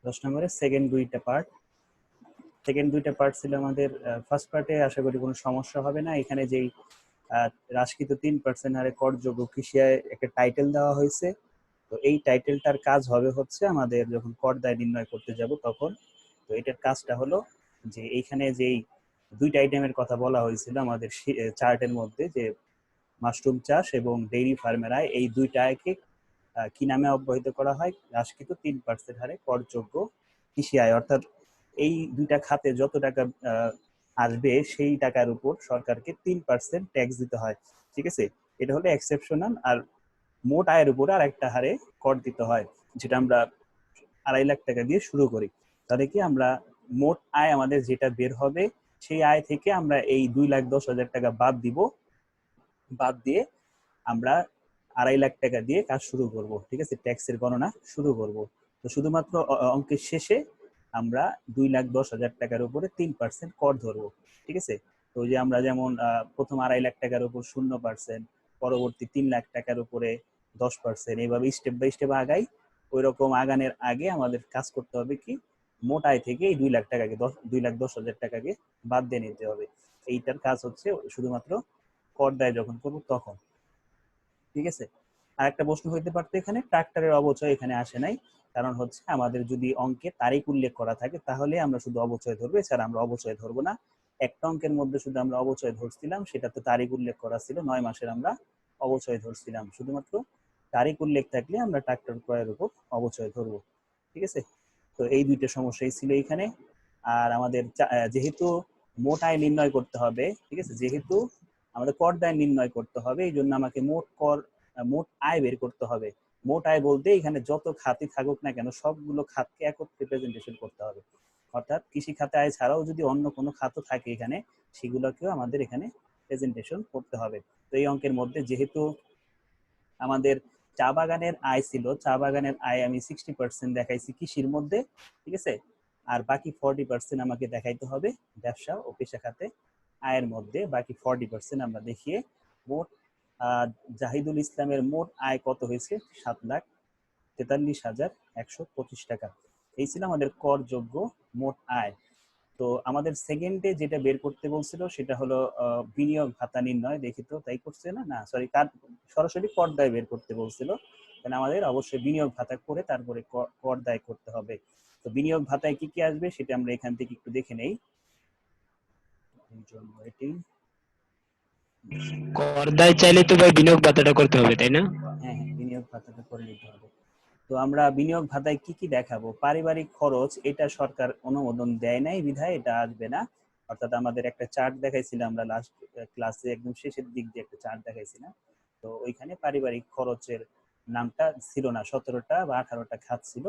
10 নম্বরে সেকেন্ড দুইটা পার্ট ছিল আমাদের। ফার্স্ট পার্টে আশা করি কোনো সমস্যা হবে না। এখানে যেই হ্রাসকৃত 3% হারে করযোগ্য কৃষি আয় একটা টাইটেল দেওয়া হয়েছে। তো এই টাইটেলটার কাজ হবে হচ্ছে আমাদের যখন কর দায় নির্ণয় করতে যাব তখন। তো এটার কাজটা হলো যে এইখানে যেই দুইটা আইটেমের কথা বলা হয়েছিল আমাদের চার্টের মধ্যে, যে মাশরুম চাষ এবং ডেইরি ফার্মের আয়, এই দুইটা আয়কে কি নামে অব্যাহত করা হয়? হ্রাসকৃত 3% হারে করযোগ্য কৃষি আয়। অর্থাৎ এই দুইটা খাতে যত টাকা আসবে সেই টাকার উপর সরকারকে 3% ট্যাক্স দিতে হয়। ঠিক আছে, এটা হলো এক্সেপশনাল। আর মোট আয়ের উপরে আর একটা হারে কর দিতে হয়, যেটা আমরা 2.5 লাখ টাকা দিয়ে শুরু করি। তাহলে কি আমরা মোট আয় আমাদের যেটা বের হবে সেই আয় থেকে আমরা এই 2,10,000 টাকা বাদ দিব, বাদ দিয়ে আমরা 2.5 লাখ টাকা দিয়ে কাজ শুরু করব। ঠিক আছে, ট্যাক্সের গণনা শুরু করব। তো শুধুমাত্র অঙ্কের শেষে আমরা 2,10,000 টাকার উপরে 3% কর ধরবো। ঠিক আছে, তো যে আমরা যেমন প্রথম 2.5 লাখ টাকার উপর 0%, পরবর্তী 3 লাখ টাকার উপরে 10%, এইভাবে স্টেপ বাই স্টেপ আগাই। ওই রকম আগানের আগে আমাদের কাজ করতে হবে কি, মোট আয় থেকে এই 2 লাখ টাকাকে 2,10,000 টাকাকে বাদ দিয়ে নিতে হবে। এইটার কাজ হচ্ছে শুধুমাত্র কর দায় যখন করবো তখন। ঠিক আছে, আর একটা প্রশ্ন হইতে পারতো এখানে ট্রাক্টরের অবচয় এখানে আসে নাই। কারণ হচ্ছে আমাদের যদি অঙ্কে তারিখ উল্লেখ করা থাকে তাহলে আমরা শুধু অবচয় ধরবো, এছাড়া আমরা অবচয় ধরবো না। একটা অঙ্কের মধ্যে শুধু আমরা অবচয় ধরছিলাম, সেটাতে তারিখ উল্লেখ করা ছিল 9 মাসের, আমরা অবচয় ধরছিলাম। শুধুমাত্র তারিখ উল্লেখ থাকলে আমরা ট্রাক্টর ক্রয়ের উপর অবচয় ধরবো। ঠিক আছে, তো এই দুইটা সমস্যাই ছিল এখানে। আর আমাদের যেহেতু মোট আয় নির্ণয় করতে হবে, ঠিক আছে, যেহেতু আমাদের কর দায় নির্ণয় করতে হবে, এই জন্য আমাকে মোট আয় বের করতে হবে। মোট আয় বলতে এখানে যত খাতই থাকুক না কেন সবগুলো খাতকে একত্রে প্রেজেন্টেশন করতে হবে। অর্থাৎ কৃষি খাতে আয় ছাড়াও যদি অন্য কোনো খাত থাকে এখানে, সেগুলোকেও আমাদের এখানে প্রেজেন্টেশন করতে হবে। তো এই অঙ্কের মধ্যে যেহেতু আমাদের চা বাগানের আয় ছিল, চা বাগানের আয় আমি 60% দেখাইছি কৃষির মধ্যে। ঠিক আছে, আর বাকি 40% আমাকে দেখাইতে হবে ব্যবসা ও পেশা খাতে আয়ের মধ্যে। বাকি 40% আমরা দেখিয়ে মোট জাহিদুল ইসলামের মোট আয় কত হয়েছে? 7,43,125 টাকা। এই ছিল আমাদের করযোগ্য মোট আয়। তো আমাদের সেকেন্ডে যেটা বের করতে বলছিল সেটা হলো বিনিয়োগ ভাতা নির্ণয়। দেখি তো তাই করছে না, না সরি, সরাসরি কর দায় বের করতে বলছিল। তাহলে আমাদের অবশ্যই বিনিয়োগ ভাতা করে তারপরে কর দায় করতে হবে। তো বিনিয়োগ ভাতায় কি কি আসবে সেটা আমরা এখান থেকে একটু দেখে নেই। এটি কর দায় চাইলে তো ভাই বিনিয়োগ ভাতাটা করতে হবে, তাই না? হ্যাঁ হ্যাঁ, বিনিয়োগ ভাতাটা করে নিতে হবে। তো আমরা বিনিয়োগ ভাতায় কি কি দেখাবো? পারিবারিক খরচ, এটা সরকার অনুমোদন দেয় নাই বিধায় এটা আসবে না। অর্থাৎ আমাদের একটা চার্ট দেখাইছিলাম আমরা লাস্ট ক্লাসে, একদম শেষের দিক দিয়ে একটা চার্ট দেখাইছিলাম। তো ওইখানে পারিবারিক খরচের নামটা ছিল না, 17টা বা 18টা খাত ছিল।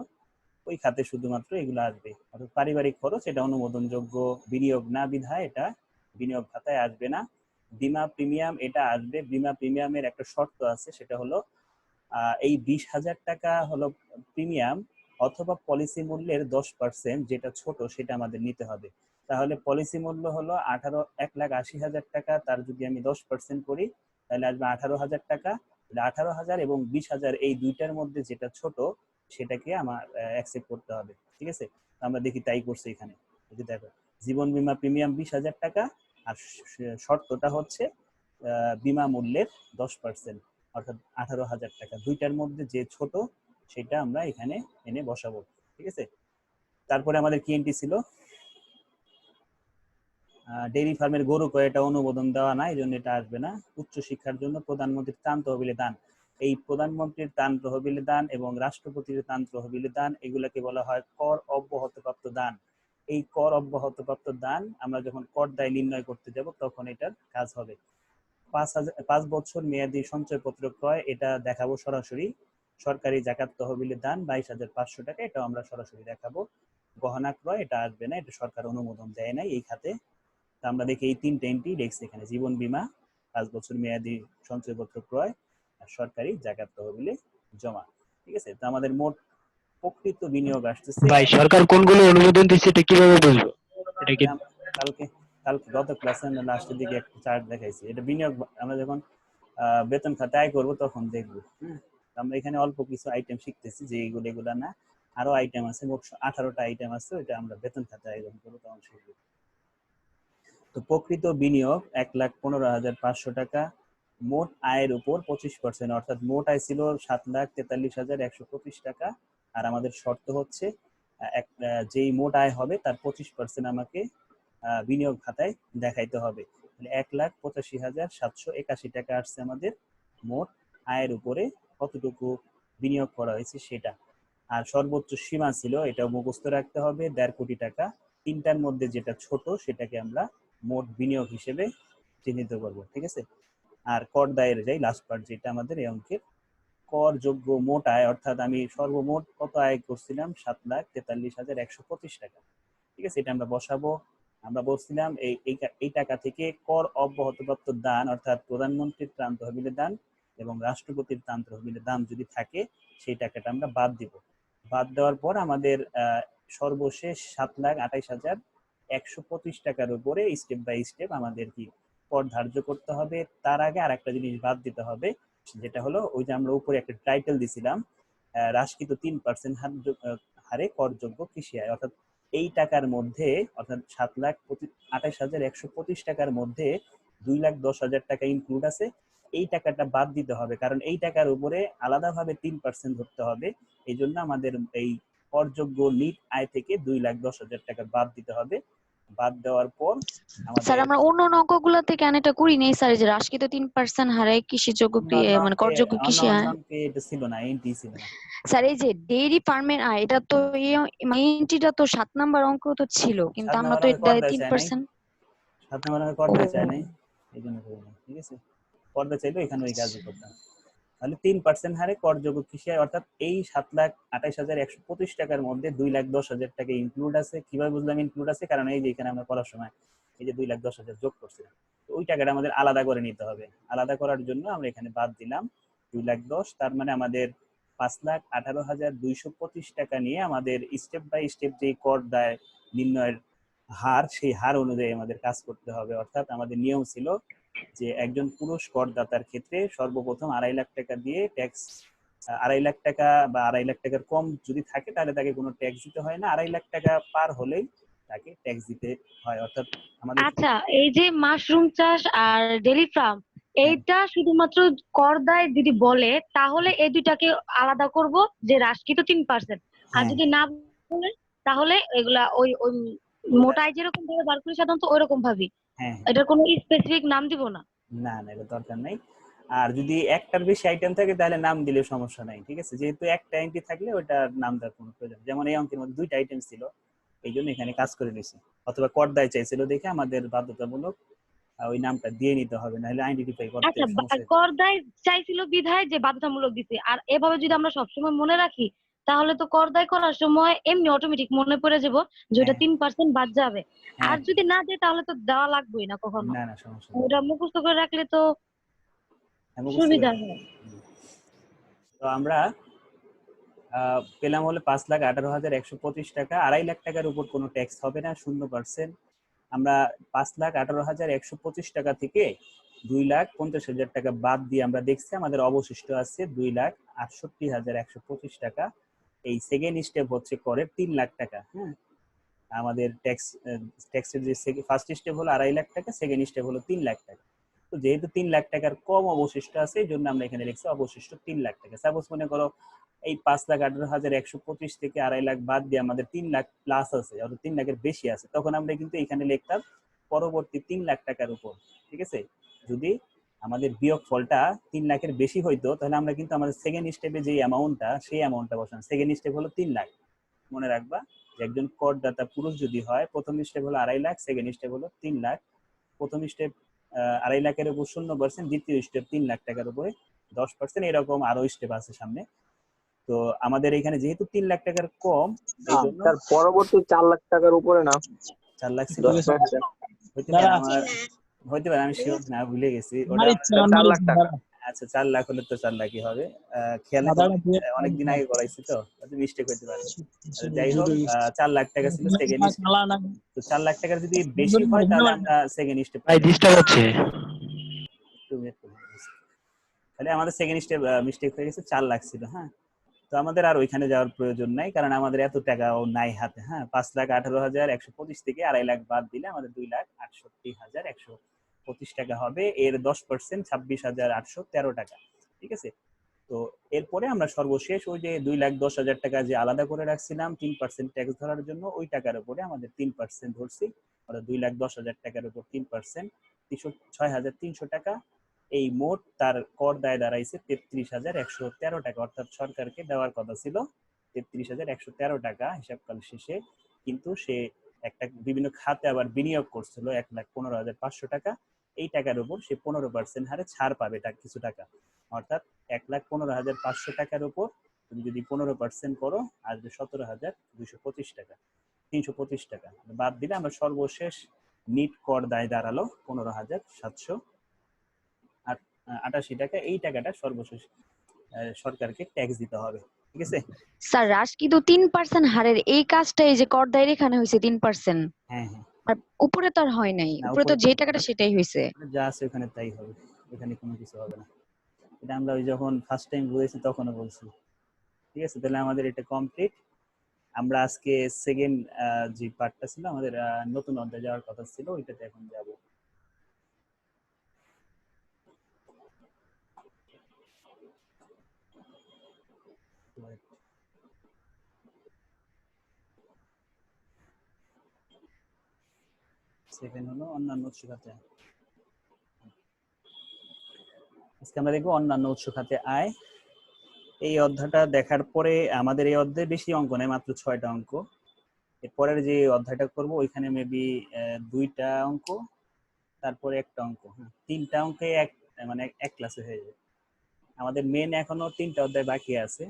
ওই খাতে শুধুমাত্র এগুলো আসবে। অর্থাৎ পারিবারিক খরচ এটা অনুমোদনযোগ্য বিনিয়োগ না বিধায় এটা বিনিয়োগ ভাতায় আসবে না। বীমা প্রিমিয়াম এটা আসবে। বীমা প্রিমিয়ামের একটা শর্ত আছে, সেটা হলো এই 20,000 টাকা হলো প্রিমিয়াম, অথবা পলিসি মূল্যের 10% যেটা ছোট সেটা আমাদের নিতে হবে। তাহলে পলিসি মূল্য হলো 1,80,000 টাকা, তার যদি আমি 10% করি তাহলে আসবে 18,000 টাকা। 18,000 এবং 20,000 এই দুইটার মধ্যে যেটা ছোট সেটাকে আমার অ্যাকসেপ্ট করতে হবে। ঠিক আছে, আমরা দেখি তাই করছে এখানে। যদি দেখো, জীবন বীমা প্রিমিয়াম 20,000 টাকা, আর শর্তটা হচ্ছে বিমা মূল্যের 10%, অর্থাৎ 18,000 টাকা। দুইটার মধ্যে যে ছোট সেটা আমরা এখানে এনে বসাবো। ঠিক আছে, তারপরে আমাদের কি এন্ট্রি ছিল? ডেইরি ফার্মের গরু ক্রয়, এটা অনুমোদন দেওয়া নাই, এই জন্য এটা আসবে না। উচ্চ শিক্ষার জন্য প্রধানমন্ত্রীর ত্রাণ তহবিলে দান, এই প্রধানমন্ত্রীর ত্রাণ তহবিলে দান এবং রাষ্ট্রপতির ত্রাণ তহবিলে দান, এগুলাকে বলা হয় কর অব্যাহতপ্রাপ্ত দান। এই কর অব্যাহতপ্রাপ্ত দান আমরা যখন কর দায় নির্ণয় করতে যাব তখন এটার কাজ হবে। 5 বছর মেয়াদী সঞ্চয়পত্র ক্রয়, এটা দেখাবো সরাসরি। সরকারি জাকাত তহবিলে দান 22,500 টাকা, এটাও আমরা সরাসরি দেখাবো। গহনা ক্রয় এটা আসবে না, এটা সরকার অনুমোদন দেয় নাই এই খাতে। তা আমরা দেখি এই তিনটে এন্ট্রি দেখছি এখানে: জীবন বীমা, 5 বছর মেয়াদী সঞ্চয়পত্র ক্রয়, আর সরকারি জাকাত তহবিলে জমা। ঠিক আছে, তো আমাদের মোট প্রকৃত বিনিয়োগ আসতেছে। ভাই সরকার কোনগুলো অনুমোদন দিচ্ছে এটা কিভাবে বুঝবো? এটা কি কালকে কালকে গত ক্লাসে আমরা লাস্টের দিকে একটা চার্ট দেখাইছি। এটা বিনিয়োগ আমরা যখন বেতন খাতে আয় করবো তখন দেখবো। হ্যাঁ, আমরা এখানে অল্প কিছু আইটেম শিখতেছি যে এগুলো না। আরো আইটেম আছে, মোট 18টা আইটেম আছে, ওইটা আমরা বেতন খাতে আয়োজন করবো তখন সেগুলো। তো প্রকৃত বিনিয়োগ 1,15,500 টাকা, মোট আয়ের উপর 25%, অর্থাৎ মোট আয় ছিল 7,43,125 টাকা। আর আমাদের শর্ত হচ্ছে যেই মোট আয় হবে তার 25% আমাকে বিনিয়োগ খাতায় দেখাইতে হবে। তাহলে 1,85,781 টাকা আসছে আমাদের মোট আয়ের উপরে কতটুকু বিনিয়োগ করা হয়েছে সেটা। আর সর্বোচ্চ সীমা ছিল, এটাও মুখস্থ রাখতে হবে, 1.5 কোটি টাকা। তিনটার মধ্যে যেটা ছোট সেটাকে আমরা মোট বিনিয়োগ হিসেবে চিহ্নিত করব, ঠিক আছে। আর কর দায়ের যাই লাস্ট পার্ট, যেটা আমাদের এই অঙ্কের করযোগ্য মোট আয়, অর্থাৎ আমি সর্বমোট কত আয় করছিলাম, 7,43,125 টাকা, ঠিক আছে। এটা আমরা বসাবো। আমরা বলছিলাম এই টাকা থেকে কর অব্যাহতপ্রাপ্ত দান, অর্থাৎ প্রধানমন্ত্রীর ত্রাণ তহবিলের দান এবং রাষ্ট্রপতির ত্রাণ তহবিলের দান যদি থাকে সেই টাকাটা আমরা বাদ দিব। বাদ দেওয়ার পর আমাদের সর্বশেষ 7,28,125 টাকার উপরে স্টেপ বাই স্টেপ আমাদের কি কর ধার্য করতে হবে। তার আগে আর একটা জিনিস বাদ দিতে হবে, যেটা হলো ওই যে আমরা উপরে একটা টাইটেল দিছিলাম, হ্রাসকৃত 3% হারে করযোগ্য কৃষি আয়, অর্থাৎ এই টাকার মধ্যে, অর্থাৎ 7,28,125 টাকার মধ্যে 2,10,000 টাকা ইনক্লুড আছে। এই টাকাটা বাদ দিতে হবে, কারণ এই টাকার উপরে আলাদাভাবে 3% ধরতে হবে। এই জন্য আমাদের এই করযোগ্য নিট আয় থেকে 2,10,000 টাকা বাদ দিতে হবে। বাদ দেওয়ার পর স্যার আমাদের আমরা অন্য অঙ্কগুলোতে কেন এটা করি নাই স্যার, যে হ্রাসকৃত 3% হারে কৃষিযোগ্য মানে করযোগ্য কৃষি আয়। এটা ছিল না, এনটি ছিল না স্যার এই যে ডেইরি ফার্মের আয়, এটা তো এনটিটা তো 7 নাম্বার অঙ্ক তো ছিল, কিন্তু 7 আমরা নাম্বার তো আমি এটা করতে চাই নাই, 3%। 7 নাম্বার আমি করতে চাই নাই, এই জন্য করি নাই, ঠিক আছে। করতে চাইলে এখানে ওই কাজই করতাম। তাহলে 3% হারে করযোগ্য কৃষি আয়, অর্থাৎ এই 7,28,125 টাকার মধ্যে 2,10,000 টাকা ইনক্লুড আছে। কিভাবে বুঝলাম ইনক্লুড আছে? কারণ এই যে এখানে আমরা করার সময় এই যে 2,10,000 যোগ করছিলাম, ওই টাকাটা আমাদের আলাদা করে নিতে হবে। আলাদা করার জন্য আমরা এখানে বাদ দিলাম 2,10,000, তার মানে আমাদের 5,18,225 টাকা নিয়ে আমাদের স্টেপ বাই স্টেপ যে কর দায় নির্ণয়ের হার, সেই হার অনুযায়ী আমাদের কাজ করতে হবে। অর্থাৎ আমাদের নিয়ম ছিল যে একজন পুরুষ করদাতার ক্ষেত্রে সর্বপ্রথম 2.5 লাখ টাকা দিয়ে ট্যাক্স, 2.5 লাখ টাকা বা 2.5 লাখ টাকার কম যদি থাকে তাহলে তাকে কোনো ট্যাক্স দিতে হয় না, 2.5 লাখ টাকা পার হলেই তাকে ট্যাক্স দিতে হয়। অর্থাৎ আমাদের আচ্ছা, এই যে মাশরুম চাষ আর ডেইরি ফার্ম, এইটা শুধুমাত্র কর দায় যদি বলে তাহলে এই দুইটাকে আলাদা করব, যে হ্রাসকৃত 3%। আর যদি না বলে তাহলে এগুলা ওই ওই মোটাই যেরকম ভাবে বার করি সাধারণত ওইরকম ভাবেই, হ্যাঁ, এটার কোনো স্পেসিফিক নাম দিব না। না না, এটা দরকার নেই। আর যদি একটার বেশি আইটেম থাকে তাহলে নাম দিলে সমস্যা নাই, ঠিক আছে। যেহেতু একটা এন্ট্রি থাকলে ওটা নাম দেওয়ার কোনো প্রয়োজন, যেমন এই অঙ্কের মধ্যে 2টা আইটেম ছিল, এই জন্য এখানে কাজ করে নিয়েছি। অথবা কর দায় চাইছিল দেখে আমাদের বাধ্যতামূলক ওই নামটা দিয়ে নিতে হবে, নাহলে আইডেন্টিফাই করতে আচ্ছা, সমস্যা। কর দায় চাইছিল বিধায় যে বাধ্যতামূলক দিছে। আর এভাবে যদি আমরা সবসময় মনে রাখি তাহলে তো কর দায় করার সময় এমনি অটোমেটিক মনে পড়ে যাব যে ওটা হ্যাঁ 3% বাদ যাবে। হ্যাঁ, আর যদি না দেয় তাহলে তো দেওয়া লাগবেই না কখনো। না না, সমস্যা নেই, ওটা মুখস্থ করে রাখলে তো আমি বুঝতে সুবিধা পারি। হয়। তো আমরা পেলাম হলো 5,18,125 টাকা। 2.5 লাখ টাকার উপর কোনো ট্যাক্স হবে না, 0%। আমরা 5,18,125 টাকা থেকে 2,50,000 টাকা বাদ দিয়ে আমরা দেখছি আমাদের অবশিষ্ট আছে 2,68,125 টাকা। এই সেকেন্ড স্টেপ হচ্ছে করে 3 লাখ টাকা। হ্যাঁ, আমাদের ট্যাক্সের যে ফার্স্ট স্টেপ হলো 2.5 লাখ টাকা, সেকেন্ড স্টেপ হলো 3 লাখ টাকা। তো যেহেতু 3 লাখ টাকার কম অবশিষ্ট আছে, এই জন্য আমরা এখানে লিখছি অবশিষ্ট 3 লাখ টাকা। সাপোজ মনে করো এই 5,18,125 থেকে 2.5 লাখ বাদ দিয়ে আমাদের 3 লাখ প্লাস আছে, অর্থাৎ 3 লাখের বেশি আছে, তখন আমরা কিন্তু এখানে লিখতাম পরবর্তী 3 লাখ টাকার উপর, ঠিক আছে। যদি আমাদের বিয়োগ ফলটা 3 লাখের বেশি হইতো তাহলে আমরা কিন্তু আমাদের সেকেন্ড স্টেপে যে অ্যামাউন্টটা, সেই অ্যামাউন্টটা বসানো। সেকেন্ড স্টেপ হলো 3 লাখ, মনে রাখবা যে একজন করদাতা পুরুষ যদি হয়, প্রথম স্টেপ হলো 2.5 লাখ, সেকেন্ড স্টেপ হলো 3 লাখ। প্রথম স্টেপ 2.5 লাখের উপর 0%, দ্বিতীয় স্টেপ 3 লাখ টাকার উপরে 10%, এরকম আরো স্টেপ আছে সামনে। তো আমাদের এখানে যেহেতু 3 লাখ টাকার কম, এই জন্য তার পরবর্তী 4 লাখ টাকার উপরে না 4 লাখ ছিল, 10%। হইতে পারে আমার, হইতে পারে, আমি শিওর না, ভুলে গেছি ওটা। 4 লাখ টাকা। আচ্ছা, 4 লাখ হলে তো 4 লাখই হবে। খেয়ালে অনেকদিন আগে করাইছি তো মিস্টেক হইতে পারে। যাই হোক, 4 লাখ টাকা ছিল সেকেন্ড স্টেপ। তো 4 লাখ টাকার যদি বেশি হয় তাহলে আমরা সেকেন্ড স্টেপ, ভাই ডিস্টার্ব হচ্ছে। তাহলে আমাদের সেকেন্ড স্টেপ মিস্টেক হয়ে গেছে, 4 লাখ ছিল। হ্যাঁ, তো আমাদের আর ওইখানে যাওয়ার প্রয়োজন নাই, কারণ আমাদের এত টাকাও নাই হাতে। হ্যাঁ, 5,18,125 থেকে 2.5 লাখ বাদ দিলে আমাদের 2,68,125 টাকা হবে। এর 10% 26,813 টাকা। ঠিক আছে। তো এরপরে আমরা সর্বশেষ ওই যে 2,10,000 টাকা যে আলাদা করে রাখছিলাম 3% ট্যাক্স ধরার জন্য, ওই টাকার উপরে আমাদের 3% ধরছি। অর্থাৎ 2,10,000 টাকার উপর 3% 6,300 টাকা। এই মোট তার কর দায় দাঁড়াইছে 33,113 টাকা। অর্থাৎ সরকারকে দেওয়ার কথা ছিল 33,113 টাকা হিসাবকাল শেষে, কিন্তু সে একটা বিভিন্ন খাতে আবার বিনিয়োগ করছিল 1,15,500 টাকা। এই টাকার উপর সে 15% হারে ছাড় পাবে কিছু টাকা। অর্থাৎ 1,15,500 টাকার উপর তুমি যদি 15% করো আসবে 17,225 টাকা, 325 টাকা বাদ দিলে আমরা সর্বশেষ নিট কর দায় দাঁড়ালো 15,788 টাকা। এই টাকাটা সর্বশেষ সরকারকে ট্যাক্স দিতে হবে। ঠিক আছে। স্যার কিন্তু 3% হারের এই কাজটা এই যে কর দায়ের এখানে হয়েছে 3%, হ্যাঁ হ্যাঁ, আর উপরে তো আর হয় নাই, না উপরে তো যে টাকাটা সেটাই হয়েছে। যা আছে ওখানে তাই হবে, এখানে কোনো কিছু হবে না। এটা আমরা ওই যখন ফার্স্ট টাইম বুঝেছি তখনও বলছি। ঠিক আছে, তাহলে আমাদের এটা কমপ্লিট। আমরা আজকে সেকেন্ড যে পার্টটা ছিল আমাদের নতুন অধ্যায় যাওয়ার কথা ছিল, ওইটাতে এখন যাব। সেকেন্ড হলো অন্যান্য উৎস খাতে। আজকে আমরা দেখবো অন্যান্য উৎস খাতে আয়। এই অধ্যায়টা দেখার পরে আমাদের এই অধ্যায়ে বেশি অঙ্ক নেই, মাত্র 6টা অঙ্ক। এরপরের যে অধ্যায়টা করব ওইখানে মেবি 2টা অঙ্ক, তারপরে একটা অঙ্ক, 3টা অঙ্কে মানে এক ক্লাসে হয়ে যাবে। আমাদের মেন এখনো 3টা অধ্যায় বাকি আছে,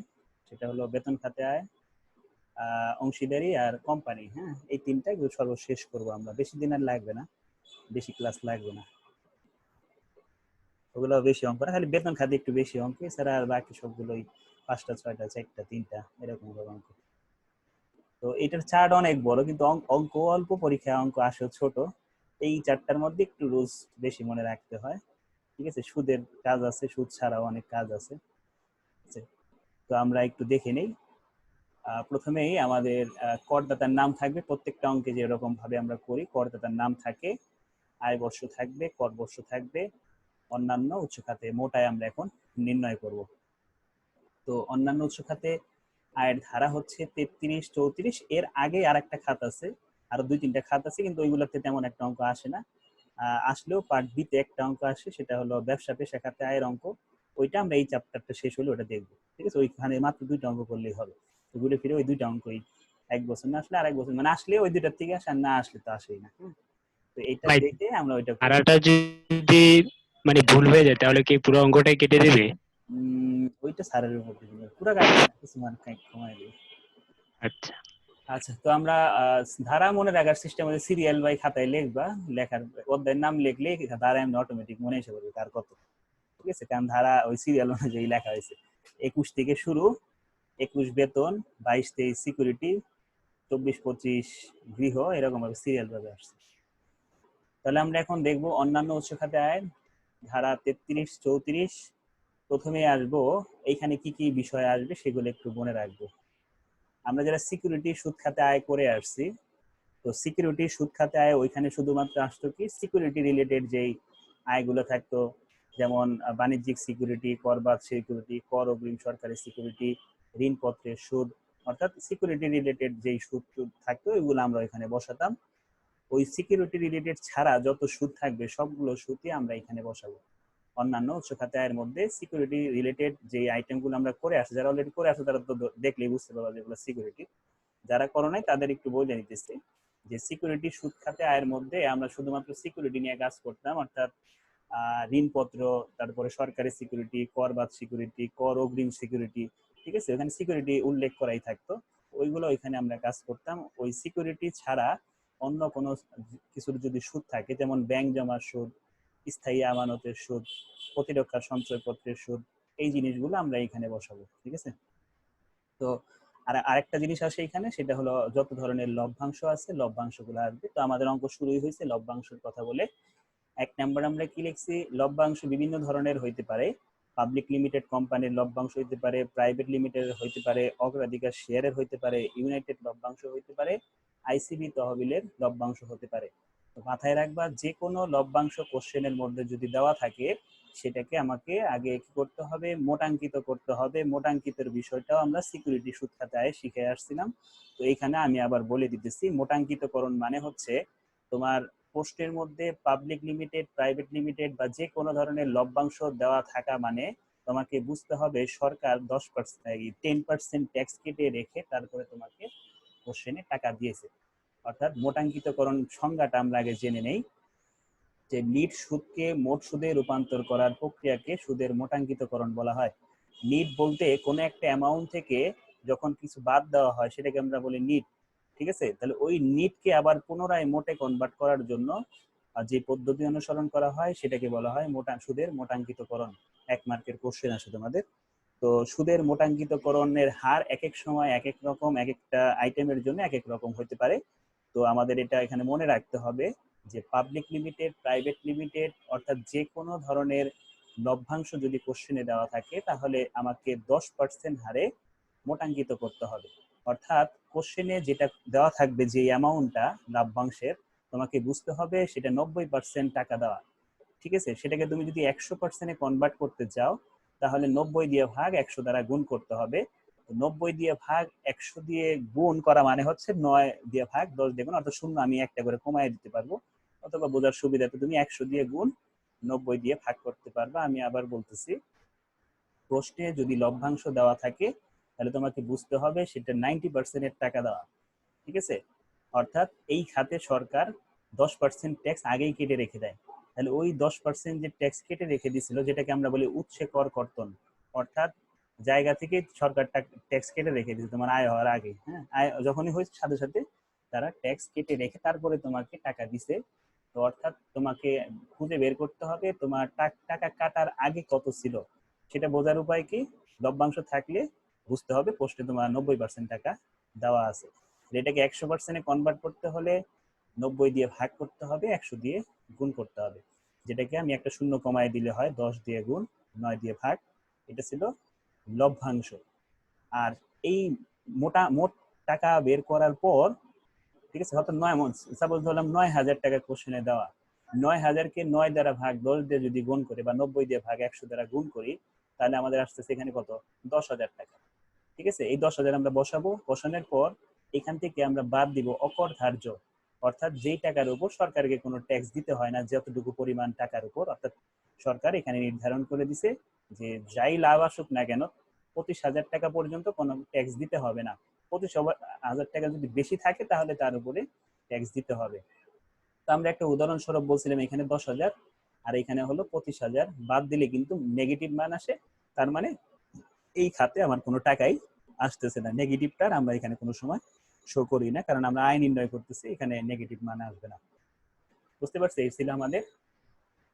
সেটা হলো বেতন খাতে আয়, অংশীদারি আর কোম্পানি। হ্যাঁ, এই 3টা সর্বশেষ করবো আমরা, বেশি দিন আর লাগবে না, বেশি ক্লাস লাগবে না। ওগুলো বেশি অঙ্ক না, খালি বেতন খাতে একটু বেশি অঙ্ক, এছাড়া আর বাকি সবগুলোই 5টা 6টা 4টা 3টা এরকম অঙ্ক। তো এটার চার্ট অনেক বড়, কিন্তু অঙ্ক অল্প, পরীক্ষা অঙ্ক আসে ছোট। এই 4টার মধ্যে একটু রুলস বেশি মনে রাখতে হয়। ঠিক আছে, সুদের কাজ আছে, সুদ ছাড়াও অনেক কাজ আছে। তো আমরা একটু দেখে নেই। প্রথমেই আমাদের করদাতার নাম থাকবে, প্রত্যেকটা অঙ্কে যেরকম ভাবে আমরা করি, করদাতার নাম থাকে, আয় বর্ষ থাকবে, কর বর্ষ থাকবে, অন্যান্য উৎস খাতে মোট আয় আমরা এখন নির্ণয় করব। তো অন্যান্য উৎস খাতে আয়ের ধারা হচ্ছে 33, 34। এর আগে আর একটা খাত আছে, আরো 2-3টা খাত আছে, কিন্তু ওইগুলোতে তেমন একটা অঙ্ক আসে না। আসলেও পার্ট বি তে একটা অঙ্ক আসে, সেটা হলো ব্যবসা পেশা খাতে আয়ের অঙ্ক। ওইটা আমরা এই চ্যাপ্টারটা শেষ হলে ওটা দেখবো। ঠিক আছে, ওইখানে মাত্র 2টা অঙ্ক করলেই হবে। তো ঘুরে ফিরে ওই 2টা অঙ্কই, এক বছর না আসলে আরেক বছর, মানে আসলে ওই 2টার থেকে আসে, আর না আসলে তো আসেই না। তো এইটা ভাই, দেখে আমরা ওইটা ধারাটা যদি মানে ভুল হয়ে যায় তাহলে কি পুরো অঙ্কটাই কেটে দেবে? ওইটা স্যারের উপর ডিপেন্ড, পুরো কাটবে না, কিছু মান কমাই দেবে। আচ্ছা, আচ্ছা, তো আমরা ধারা মনে রাখার সিস্টেম হচ্ছে সিরিয়াল বাই খাতায় লিখবা, লেখার অধ্যায়ের নাম লিখলে ধারা এমনি অটোমেটিক মনে এসে পড়বে কার কত। ঠিক আছে, কারণ ধারা ওই সিরিয়াল অনুযায়ী লেখা হয়েছে। 21 থেকে শুরু, 21 বেতন, 22-23 সিকিউরিটি, 24-25 গৃহ, এরকম ভাবে সিরিয়াল ভাবে আসছে। তাহলে আমরা এখন দেখবো অন্যান্য উৎস খাতে আয়, ধারা 33, 34। প্রথমে আসবো, এইখানে কি কি বিষয় আসবে সেগুলো একটু মনে রাখবো। আমরা যারা সিকিউরিটি সুদ খাতে আয় করে আসছি, তো সিকিউরিটি সুদ খাতে আয় ওইখানে শুধুমাত্র আসতো কি সিকিউরিটি রিলেটেড যেই আয়গুলো থাকতো, যেমন বাণিজ্যিক সিকিউরিটি, করবাদ সিকিউরিটি, কর অগ্রিম সরকারি সিকিউরিটি, ঋণপত্রের সুদ, অর্থাৎ সিকিউরিটি রিলেটেড যেই সুদ থাকতো ওইগুলো আমরা এখানে বসাতাম। ওই সিকিউরিটি রিলেটেড ছাড়া যত সুদ থাকবে সবগুলো সুদই আমরা এখানে বসাবো। অন্যান্য উৎস খাতে আয়ের মধ্যে সিকিউরিটি রিলেটেড যে আইটেমগুলো আমরা করে আসি, যারা অলরেডি করে আসে তারা তো দেখলেই বুঝতে পারবে যেগুলো সিকিউরিটি, যারা করো নাই তাদের একটু বলে নিতেছি যে সিকিউরিটি সুদ খাতে আয়ের মধ্যে আমরা শুধুমাত্র সিকিউরিটি নিয়ে কাজ করতাম, অর্থাৎ ঋণপত্র, তারপরে সরকারি সিকিউরিটি, করবাদ সিকিউরিটি, কর অগ্রিম সিকিউরিটি। ঠিক আছে, ওখানে সিকিউরিটি উল্লেখ করাই থাকতো, ওইগুলো ওইখানে আমরা কাজ করতাম। ওই সিকিউরিটি ছাড়া অন্য কোনো কিছুর যদি সুদ থাকে, যেমন ব্যাংক জমার সুদ, স্থায়ী আমানতের সুদ, প্রতিরক্ষা সঞ্চয়পত্রের সুদ, এই জিনিসগুলো আমরা এখানে বসাবো। ঠিক আছে, তো আর আরেকটা জিনিস আসে এখানে, সেটা হলো যত ধরনের লভ্যাংশ আছে লভ্যাংশগুলো আসবে। তো আমাদের অঙ্ক শুরুই হয়েছে লভ্যাংশের কথা বলে। 1 নাম্বার আমরা কি লিখছি, লভ্যাংশ বিভিন্ন ধরনের হইতে পারে, পাবলিক লিমিটেড কোম্পানির লভ্যাংশ হইতে পারে, প্রাইভেট লিমিটেড হইতে পারে, অগ্রাধিকার শেয়ারের হইতে পারে, ইউনাইটেড লভ্যাংশ হইতে পারে, আইসিবি তহবিলের লভ্যাংশ হতে পারে। তো মাথায় রাখবা, যে কোনো লভ্যাংশ কোশ্চেনের মধ্যে যদি দেওয়া থাকে সেটাকে আমাকে আগে কি করতে হবে, মোটাঙ্কিত করতে হবে। মোটাঙ্কিতের বিষয়টাও আমরা সিকিউরিটি সুদ খাতায় শিখে আসছিলাম। তো এইখানে আমি আবার বলে দিতেছি, মোটাঙ্কিতকরণ মানে হচ্ছে তোমার পোস্টের মধ্যে পাবলিক লিমিটেড, প্রাইভেট লিমিটেড বা যে কোনো ধরনের লভ্যাংশ দেওয়া থাকা মানে তোমাকে বুঝতে হবে সরকার 10% ট্যাক্স কেটে রেখে তারপরে তোমাকে কোশ্চেনে টাকা দিয়েছে। অর্থাৎ মোটাঙ্কিতকরণ সংজ্ঞাটা আমরা আগে জেনে নেই, যে নিট সুদকে মোট সুদে রূপান্তর করার প্রক্রিয়াকে সুদের মোটাঙ্কিতকরণ বলা হয়। নিট বলতে কোনো একটা অ্যামাউন্ট থেকে যখন কিছু বাদ দেওয়া হয় সেটাকে আমরা বলি নিট। ঠিক আছে, তাহলে ওই নিটকে আবার পুনরায় মোটে কনভার্ট করার জন্য যে পদ্ধতি অনুসরণ করা হয় সেটাকে বলা হয় সুদের মোটাঙ্কিতকরণ। 1 মার্কের কোশ্চেন আসে তোমাদের। তো সুদের মোটাঙ্কিতকরণের হার এক এক সময় এক এক রকম, এক একটা আইটেমের জন্য এক এক রকম হতে পারে। তো আমাদের এটা এখানে মনে রাখতে হবে যে পাবলিক লিমিটেড, প্রাইভেট লিমিটেড অর্থাৎ যে কোনো ধরনের লভ্যাংশ যদি কোশ্চেনে দেওয়া থাকে তাহলে আমাকে 10% হারে মোটাঙ্কিত করতে হবে। অর্থাৎ কোশ্চেনে যেটা দেওয়া থাকবে যে অ্যামাউন্টটা লভ্যাংশের, তোমাকে বুঝতে হবে সেটা 90% টাকা দেওয়া। ঠিক আছে, সেটাকে তুমি যদি 100% কনভার্ট করতে চাও তাহলে 90 দিয়ে ভাগ 100 দ্বারা গুণ করতে হবে। 90 দিয়ে ভাগ 100 দিয়ে গুণ করা মানে হচ্ছে 9 দিয়ে ভাগ 10 দিয়ে গুণ, অর্থাৎ শূন্য আমি একটা করে কমায় দিতে পারবো, অথবা বোঝার সুবিধাতে তুমি 100 দিয়ে গুণ 90 দিয়ে ভাগ করতে পারবা। আমি আবার বলতেছি, প্রশ্নে যদি লভ্যাংশ দেওয়া থাকে তাহলে তোমাকে বুঝতে হবে সেটা 90% টাকা দেওয়া। ঠিক আছে, অর্থাৎ এই খাতে সরকার 10% ট্যাক্স আগেই কেটে রেখে দেয়। তাহলে ওই 10% যে ট্যাক্স কেটে রেখে দিছিল যেটাকে আমরা বলি উৎসে কর কর্তন, অর্থাৎ জায়গা থেকে সরকার ট্যাক্স কেটে রেখে দিচ্ছে তোমার আয় হওয়ার আগে। হ্যাঁ, আয় যখনই হয়েছে সাথে সাথে তারা ট্যাক্স কেটে রেখে তারপরে তোমাকে টাকা দিছে। তো অর্থাৎ তোমাকে খুঁজে বের করতে হবে তোমার টাকা কাটার আগে কত ছিল। সেটা বোঝার উপায় কি, লভ্যাংশ থাকলে বুঝতে হবে পোস্টে তোমার 90% টাকা দেওয়া আছে। এটাকে 100% কনভার্ট করতে হলে 90 দিয়ে ভাগ করতে হবে, 100 দিয়ে গুণ করতে হবে। যেটাকে আমি একটা শূন্য কমায় দিলে হয় 10 দিয়ে গুণ 9 দিয়ে ভাগ। এটা ছিল লভ্যাংশ। আর এই মোট টাকা বের করার পর, ঠিক আছে, হয়তো 9 সাপোজ ধরলাম 9,000 টাকা কোশ্চেনে দেওয়া, 9,000-কে 9 দ্বারা ভাগ 10 দিয়ে যদি গুণ করি বা 90 দিয়ে ভাগ 100 দ্বারা গুণ করি তাহলে আমাদের আসতেছে এখানে কত, 10,000 টাকা। ঠিক আছে, এই 10,000 আমরা বসাবো, বসানোর পর এখান থেকে আমরা বাদ দিব অকর ধার্য, অর্থাৎ যেই টাকার উপর সরকারকে কোনো ট্যাক্স দিতে হয় না, যতটুকু পরিমাণ টাকার উপর। অর্থাৎ সরকার এখানে নির্ধারণ করে দিছে যে যাই লাভ আসুক না কেন 25,000 টাকা পর্যন্ত কোনো ট্যাক্স দিতে হবে না। 25,000 টাকা যদি বেশি থাকে তাহলে তার উপরে ট্যাক্স দিতে হবে। তো আমরা একটা উদাহরণস্বরূপ বলছিলাম এখানে 10,000 আর এখানে হলো 25,000, বাদ দিলে কিন্তু নেগেটিভ মান আসে। তার মানে এই খাতে আমার কোনো টাকাই আসতেছে না, নেগেটিভটার আমরা এখানে কোনো সময় শো করি না, কারণ আমরা আয় নির্ণয় করতেছি, এখানে নেগেটিভ মান আসবে না। বুঝতে পারছি, এই ছিল আমাদের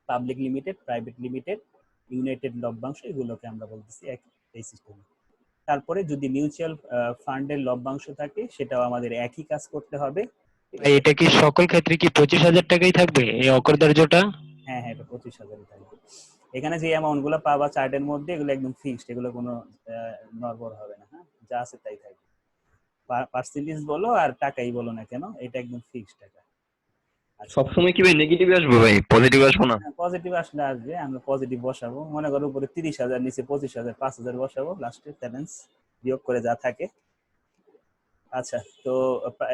public limited, private limited, United লভ্যাংশ, এগুলোকে আমরা বলতেছি এই সিস্টেমে। তারপরে যদি মিউচুয়াল ফান্ডের লভ্যাংশ থাকে সেটাও আমাদের একই কাজ করতে হবে। এটা কি সকল ক্ষেত্রে কি 25,000 টাকাই থাকবে এই অকরদার্যটা? হ্যাঁ হ্যাঁ, এটা 25,000 থাকবে। এখানে যে অ্যামাউন্ট গুলো পাবা চার্টের মধ্যে এগুলো একদম ফিক্সড, এগুলো কোনো নড়বড় হবে না। হ্যাঁ, যা আছে তাই থাকবে, পার্সেন্টেজ বলো আর টাকাই বলো না কেন, এটা একদম ফিক্সড টাকা। আচ্ছা, সবসময় কি ভাই নেগেটিভ আসবে ভাই, পজিটিভ আসবো না? পজিটিভ আসলে আসবে, আমরা পজিটিভ বসাবো। মনে করো উপরে 30,000, নিচে 25,000, 5,000 বসাবো, লাস্টে ব্যালেন্স বিয়োগ করে যা থাকে। আচ্ছা, তো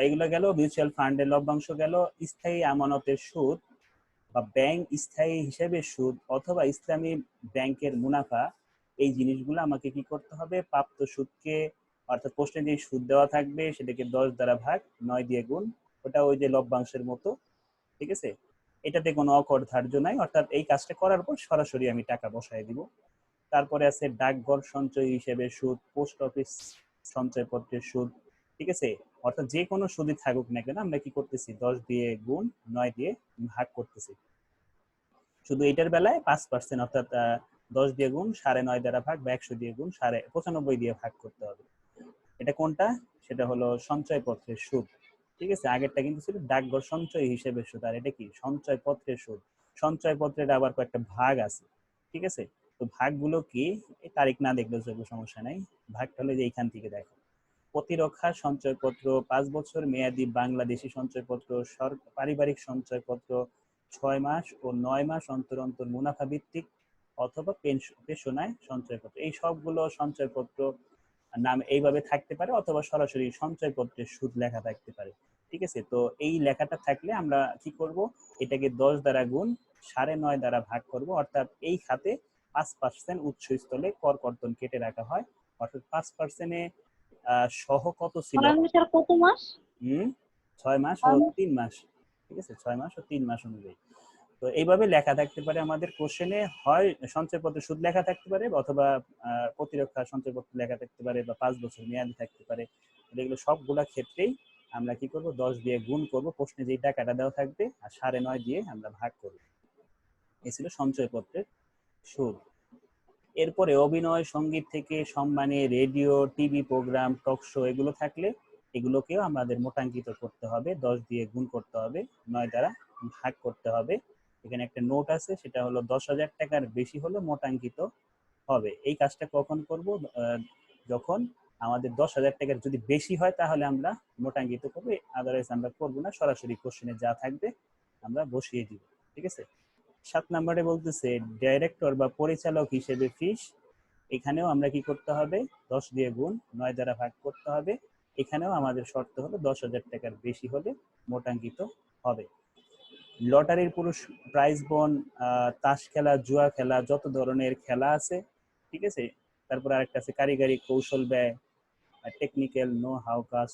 এইগুলো গেল মিউচুয়াল ফান্ডের লভ্যাংশ গেল। স্থায়ী আমানতের সুদ বা ব্যাংক স্থায়ী হিসেবে সুদ অথবা ইসলামী ব্যাংকের মুনাফা, এই জিনিসগুলো আমাকে কি করতে হবে, প্রাপ্ত সুদকে, অর্থাৎ প্রশ্নে যে সুদ দেওয়া থাকবে সেটাকে 10 দ্বারা ভাগ 9 দিয়ে গুণ, ওটা ওই যে লভ্যাংশের মতো। ঠিক আছে, এটাতে কোনো অকর ধার্য নাই, অর্থাৎ এই কাজটা করার পর সরাসরি আমি টাকা বসায় দিব। তারপরে আছে ডাকঘর সঞ্চয় হিসেবে সুদ, পোস্ট অফিস সঞ্চয়পত্রের সুদ। ঠিক আছে, অর্থাৎ যে কোনো সুদই থাকুক না কেন আমরা কি করতেছি, 10 দিয়ে গুণ 9 দিয়ে ভাগ করতেছি। শুধু এটার বেলায় 5%, অর্থাৎ 10 দিয়ে গুণ 9.5 দ্বারা ভাগ বা 100 দিয়ে গুণ 95 দিয়ে ভাগ করতে হবে। এটা কোনটা, সেটা হলো সঞ্চয়পত্রের সুদ। ঠিক আছে, আগেরটা কিন্তু ছিল ডাকঘর সঞ্চয় হিসেবে সুদ, আর এটা কি সঞ্চয়পত্রের সুদ। সঞ্চয়পত্রের আবার কয়েকটা ভাগ আছে। ঠিক আছে, তো ভাগগুলো কি, এই তারিখ না দেখলেও চলবে, সমস্যা নাই। ভাগটা হলো যে এইখান থেকে দেখো, প্রতিরক্ষা সঞ্চয়পত্র ৫ বছর মেয়াদী বাংলাদেশি সঞ্চয়পত্র, পারিবারিক সঞ্চয়পত্র ৬ মাস ও ৯ মাস অন্তর অন্তর মুনাফা ভিত্তিক অথবা পেশনায় সঞ্চয়পত্র। এই সবগুলো সঞ্চয়পত্র নাম এইভাবে থাকতে পারে অথবা সরাসরি সঞ্চয়পত্রের সুদ লেখা থাকতে পারে। ঠিক আছে, তো এই লেখাটা থাকলে আমরা কি করব, এটাকে ১০ দ্বারা গুণ ৯.৫ দ্বারা ভাগ করব, অর্থাৎ এই খাতে ৫% উৎসস্থলে কর কর্তন কেটে রাখা হয়। অর্থাৎ ৫%-এ সহ কত ছিল? 6 মাসের কত মাস? ৬ মাস ও ৩ মাস। ঠিক আছে, ৬ মাস ও ৩ মাস অনুযায়ী। তো এইভাবে লেখা থাকতে পারে আমাদের কোশ্চেনে, হয় সঞ্চয়পত্র সুদ লেখা থাকতে পারে অথবা প্রতিরক্ষা সঞ্চয়পত্র লেখা থাকতে পারে বা ৫ বছর মেয়াদি থাকতে পারে। এগুলো সবগুলা ক্ষেত্রেই আমরা কি করব, ১০ দিয়ে গুণ করব, প্রশ্নে যেই টাকাটা দেওয়া থাকবে, আর ৯.৫ দিয়ে আমরা ভাগ করব। এই ছিল সঞ্চয়পত্রের সুদ। এরপরে অভিনয়, সঙ্গীত থেকে সম্মানী, radio, TV program, talk show এগুলো থাকলে এগুলোকেও আমাদের মোটাঙ্কিত করতে হবে, ১০ দিয়ে গুণ করতে হবে, ৯ দ্বারা ভাগ করতে হবে। এখানে একটা নোট আছে, সেটা হলো ১০,০০০ টাকার বেশি হলে মোটাঙ্কিত হবে। এই কাজটা কখন করব, যখন আমাদের ১০,০০০ টাকার যদি বেশি হয় তাহলে আমরা মোটাঙ্কিত করবো, আদারওয়াইজ আমরা করবো না, সরাসরি কোশ্চেনে যা থাকবে আমরা বসিয়ে দিব। ঠিক আছে, ৭ নম্বরে বলতেছে ডাইরেক্টর বা পরিচালক হিসেবে ফিস। এখানেও আমরা কি করতে হবে, ১০ দিয়ে গুণ ৯ দ্বারা ভাগ করতে হবে। এখানেও আমাদের শর্ত হলো ১০,০০০ টাকার বেশি হলে মোটাঙ্কিত হবে। লটারির প্রাইজ বন্ড, তাস খেলা, জুয়া খেলা, যত ধরনের খেলা আছে, ঠিক আছে। তারপর আরেকটা আছে কারিগরি কৌশল ব্যয়, টেকনিক্যাল নো হাউ কাজ।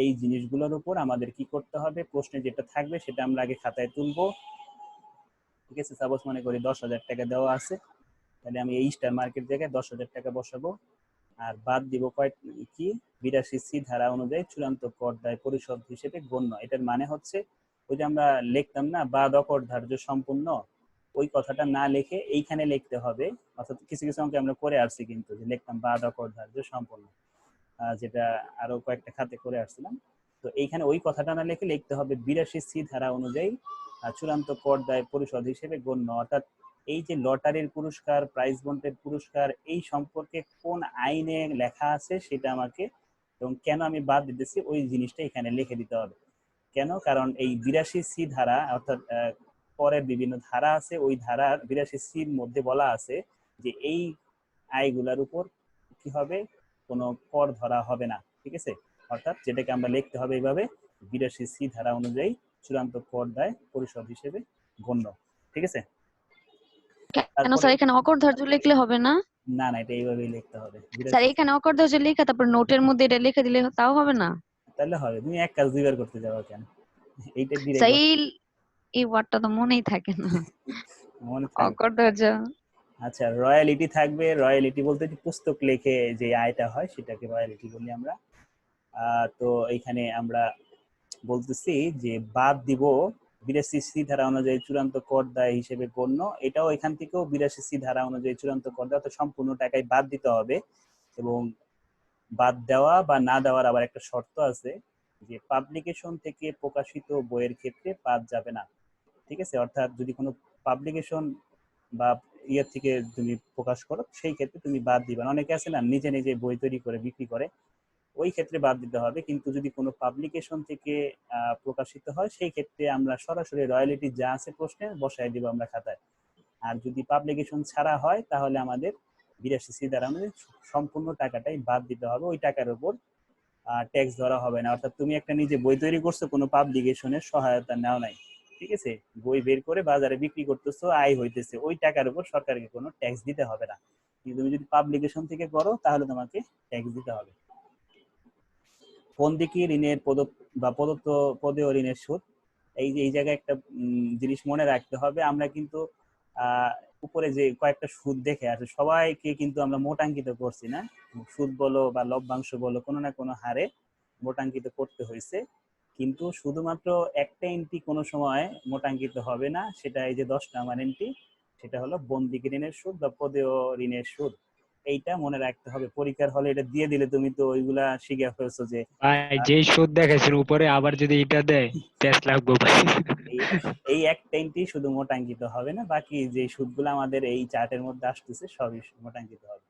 এই জিনিসগুলোর উপর আমাদের কি করতে হবে, প্রশ্নে যেটা থাকবে সেটা আমরা আগে খাতায় তুলবো। ঠিক আছে, সাপোজ মনে করি ১০,০০০ টাকা দেওয়া আছে, তাহলে আমি এই স্টার মার্কেট জায়গায় ১০,০০০ টাকা বসাবো, আর বাদ দিব কি ৮২C ধারা অনুযায়ী চূড়ান্ত কর দায় পরিশোধ হিসেবে গণ্য। এটার মানে হচ্ছে ওই যে আমরা লিখতাম না বাদ অকরধার্য সম্পূর্ণ, ওই কথাটা না লিখে এইখানে লিখতে হবে। অর্থাৎ কিছু কিছু অঙ্কে আমরা করে আসছি কিন্তু, যে লিখতাম বাদ অকরধার্য সম্পূর্ণ, যেটা আরো কয়েকটা খাতে করে আসছিলাম। তো এইখানে ওই কথাটা না লিখে লিখতে হবে ৮২C ধারা অনুযায়ী চূড়ান্ত কর দায় পরিশোধ হিসেবে গণ্য। অর্থাৎ এই যে লটারির পুরস্কার, প্রাইজ বন্ডের পুরস্কার, এই সম্পর্কে কোন আইনে লেখা আছে সেটা আমাকে, এবং কেন আমি বাদ দিতেছি ওই জিনিসটা এখানে লিখে দিতে হবে। কেন, কারণ এই ৮২C ধারা, অর্থাৎ করের বিভিন্ন ধারা আছে, ওই ধারার ৮২Cর মধ্যে বলা আছে যে এই আয়গুলার উপর কি হবে, কোনো কর ধরা হবে না। ঠিক আছে, অর্থাৎ যেটাকে আমরা লিখতে হবে এইভাবে ৮২C ধারা অনুযায়ী চূড়ান্ত কর দায় পরিশোধ হিসেবে গণ্য। ঠিক আছে, কেন তারপরে স্যার এখানে অকরধার্য লিখলে হবে না? না না, এটা এইভাবেই লিখতে হবে। স্যার এখানে অকরধার্য লেখা তারপর নোটের মধ্যে এটা লিখে দিলে তাও হবে না? তাহলে হবে, তুমি এক কাজ দুইবার করতে যাবো কেন, এইটা স্যার ডিরেক্ট এই ওয়ার্ডটা তো মনেই থাকে না, মনে থাকবে। অকরধার্য। আচ্ছা, রয়্যালিটি থাকবে। রয়্যালিটি বলতে যে পুস্তক লেখে যে আয়টা হয় সেটাকে রয়্যালিটি বলি আমরা। তো এইখানে আমরা বলতেছি যে বাদ দিব ৮২C ধারা অনুযায়ী চূড়ান্ত কর দায় হিসেবে গণ্য। এটাও এখান থেকেও ৮২C ধারা অনুযায়ী চূড়ান্ত কর দায়, অর্থাৎ সম্পূর্ণ টাকাই বাদ দিতে হবে। এবং বাদ দেওয়া বা না দেওয়ার আবার একটা শর্ত আছে, যে পাবলিকেশন থেকে প্রকাশিত বইয়ের ক্ষেত্রে বাদ যাবে না। ঠিক আছে, অর্থাৎ যদি কোনো পাবলিকেশন বা ইয়ের থেকে তুমি প্রকাশ করো সেই ক্ষেত্রে তুমি বাদ দিবা না। অনেকে আছে না নিজে নিজে বই তৈরি করে বিক্রি করে, ওই ক্ষেত্রে বাদ দিতে হবে। কিন্তু যদি কোনো পাবলিকেশন থেকে প্রকাশিত হয় সেই ক্ষেত্রে আমরা সরাসরি রয়্যালিটি যা আছে প্রশ্নে বসায় দিব আমরা খাতায়। আর যদি পাবলিকেশন ছাড়া হয় তাহলে আমাদের ৮২C দ্বারা আমাদের সম্পূর্ণ টাকাটাই বাদ দিতে হবে, ওই টাকার উপর ট্যাক্স ধরা হবে না। অর্থাৎ তুমি একটা নিজে বই তৈরি করছো, কোনো পাবলিকেশনের সহায়তা নেওয়া নাই, ঠিক আছে, বই বের করে বাজারে বিক্রি করতেছো, আয় হইতেছে, ওই টাকার উপর সরকারকে কোনো ট্যাক্স দিতে হবে না। কিন্তু তুমি যদি পাবলিকেশন থেকে করো তাহলে তোমাকে ট্যাক্স দিতে হবে। বন্দিকি ঋণের প্রদত্ত পদেয় ঋণের সুদ। এই জায়গায় একটা জিনিস মনে রাখতে হবে, আমরা কিন্তু উপরে যে কয়েকটা সুদ দেখে আছে সবাইকে কিন্তু আমরা মোটাঙ্কিত করছি না, সুদ বলো বা লভ্যাংশ বলো কোনো না কোনো হারে মোটাঙ্কিত করতে হয়েছে। কিন্তু শুধুমাত্র একটা এন্ট্রি কোনো সময় মোটাঙ্কিত হবে না, সেটা এই যে ১০ নম্বর এন্ট্রি, সেটা হলো বন্দিকি ঋণের সুদ বা পদেয় ঋণের সুদ। এইটা মনে রাখতে হবে। পরীক্ষার হলে এটা দিয়ে দিলে তুমি তো ওইগুলা শিখে ফেলছো যে ভাই যে সুদ দেখাইছেন উপরে আবার যদি এটা দেয় প্যাস লাগবো ভাই। এই এই এক টাইমটি শুধু মোটাঙ্কিত হবে না, বাকি যে সুদগুলো আমাদের এই চার্টের মধ্যে আসতেছে সবই মোটাঙ্কিত হবে।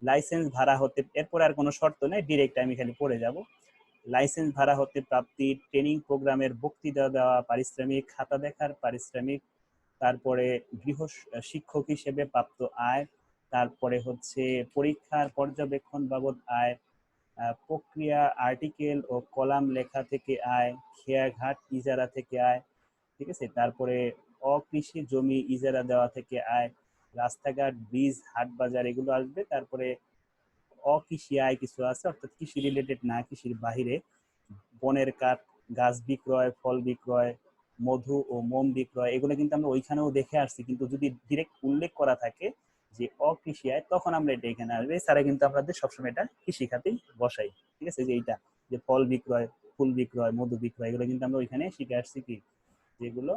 লাইসেন্স ভাড়া হতে, এরপর আর কোনো শর্ত নেই, ডিরেক্ট আমি খালি পড়ে যাব। লাইসেন্স ভাড়া হতে প্রাপ্তি, ট্রেনিং প্রোগ্রামের বক্তৃতা দেওয়া পারিশ্রমিক, খাতা দেখার পারিশ্রমিক, তারপরে গৃহ শিক্ষক হিসেবে প্রাপ্ত আয়, তারপরে হচ্ছে পরীক্ষার পর্যবেক্ষণ বাবদ আয়, প্রক্রিয়া আর্টিকেল ও কলাম লেখা থেকে আয়, খেয়াঘাট ইজারা থেকে আয়, ঠিক আছে। তারপরে অকৃষি জমি ইজারা দেওয়া থেকে আয়, রাস্তাঘাট ব্রিজ হাট বাজার এগুলো আসবে। তারপরে অকৃষি আয় কিছু আছে, অর্থাৎ কৃষি রিলেটেড না, কৃষির বাহিরে বনের কাঠ, গাছ বিক্রয়, ফল বিক্রয়, মধু ও মোম বিক্রয়, এগুলো কিন্তু আমরা ওইখানেও দেখে আসছি, কিন্তু যদি ডিরেক্ট উল্লেখ করা থাকে যে অকৃষি আয়, তখন আমরা এটা এখানে আসবে। এছাড়া কিন্তু আমাদের সবসময় এটা কৃষি খাতেই বসাই, ঠিক আছে। যে এইটা যে ফল বিক্রয়, ফুল বিক্রয়, মধু বিক্রয়, এগুলো কিন্তু আমরা ওইখানে শিখে আসছি কি, যেগুলো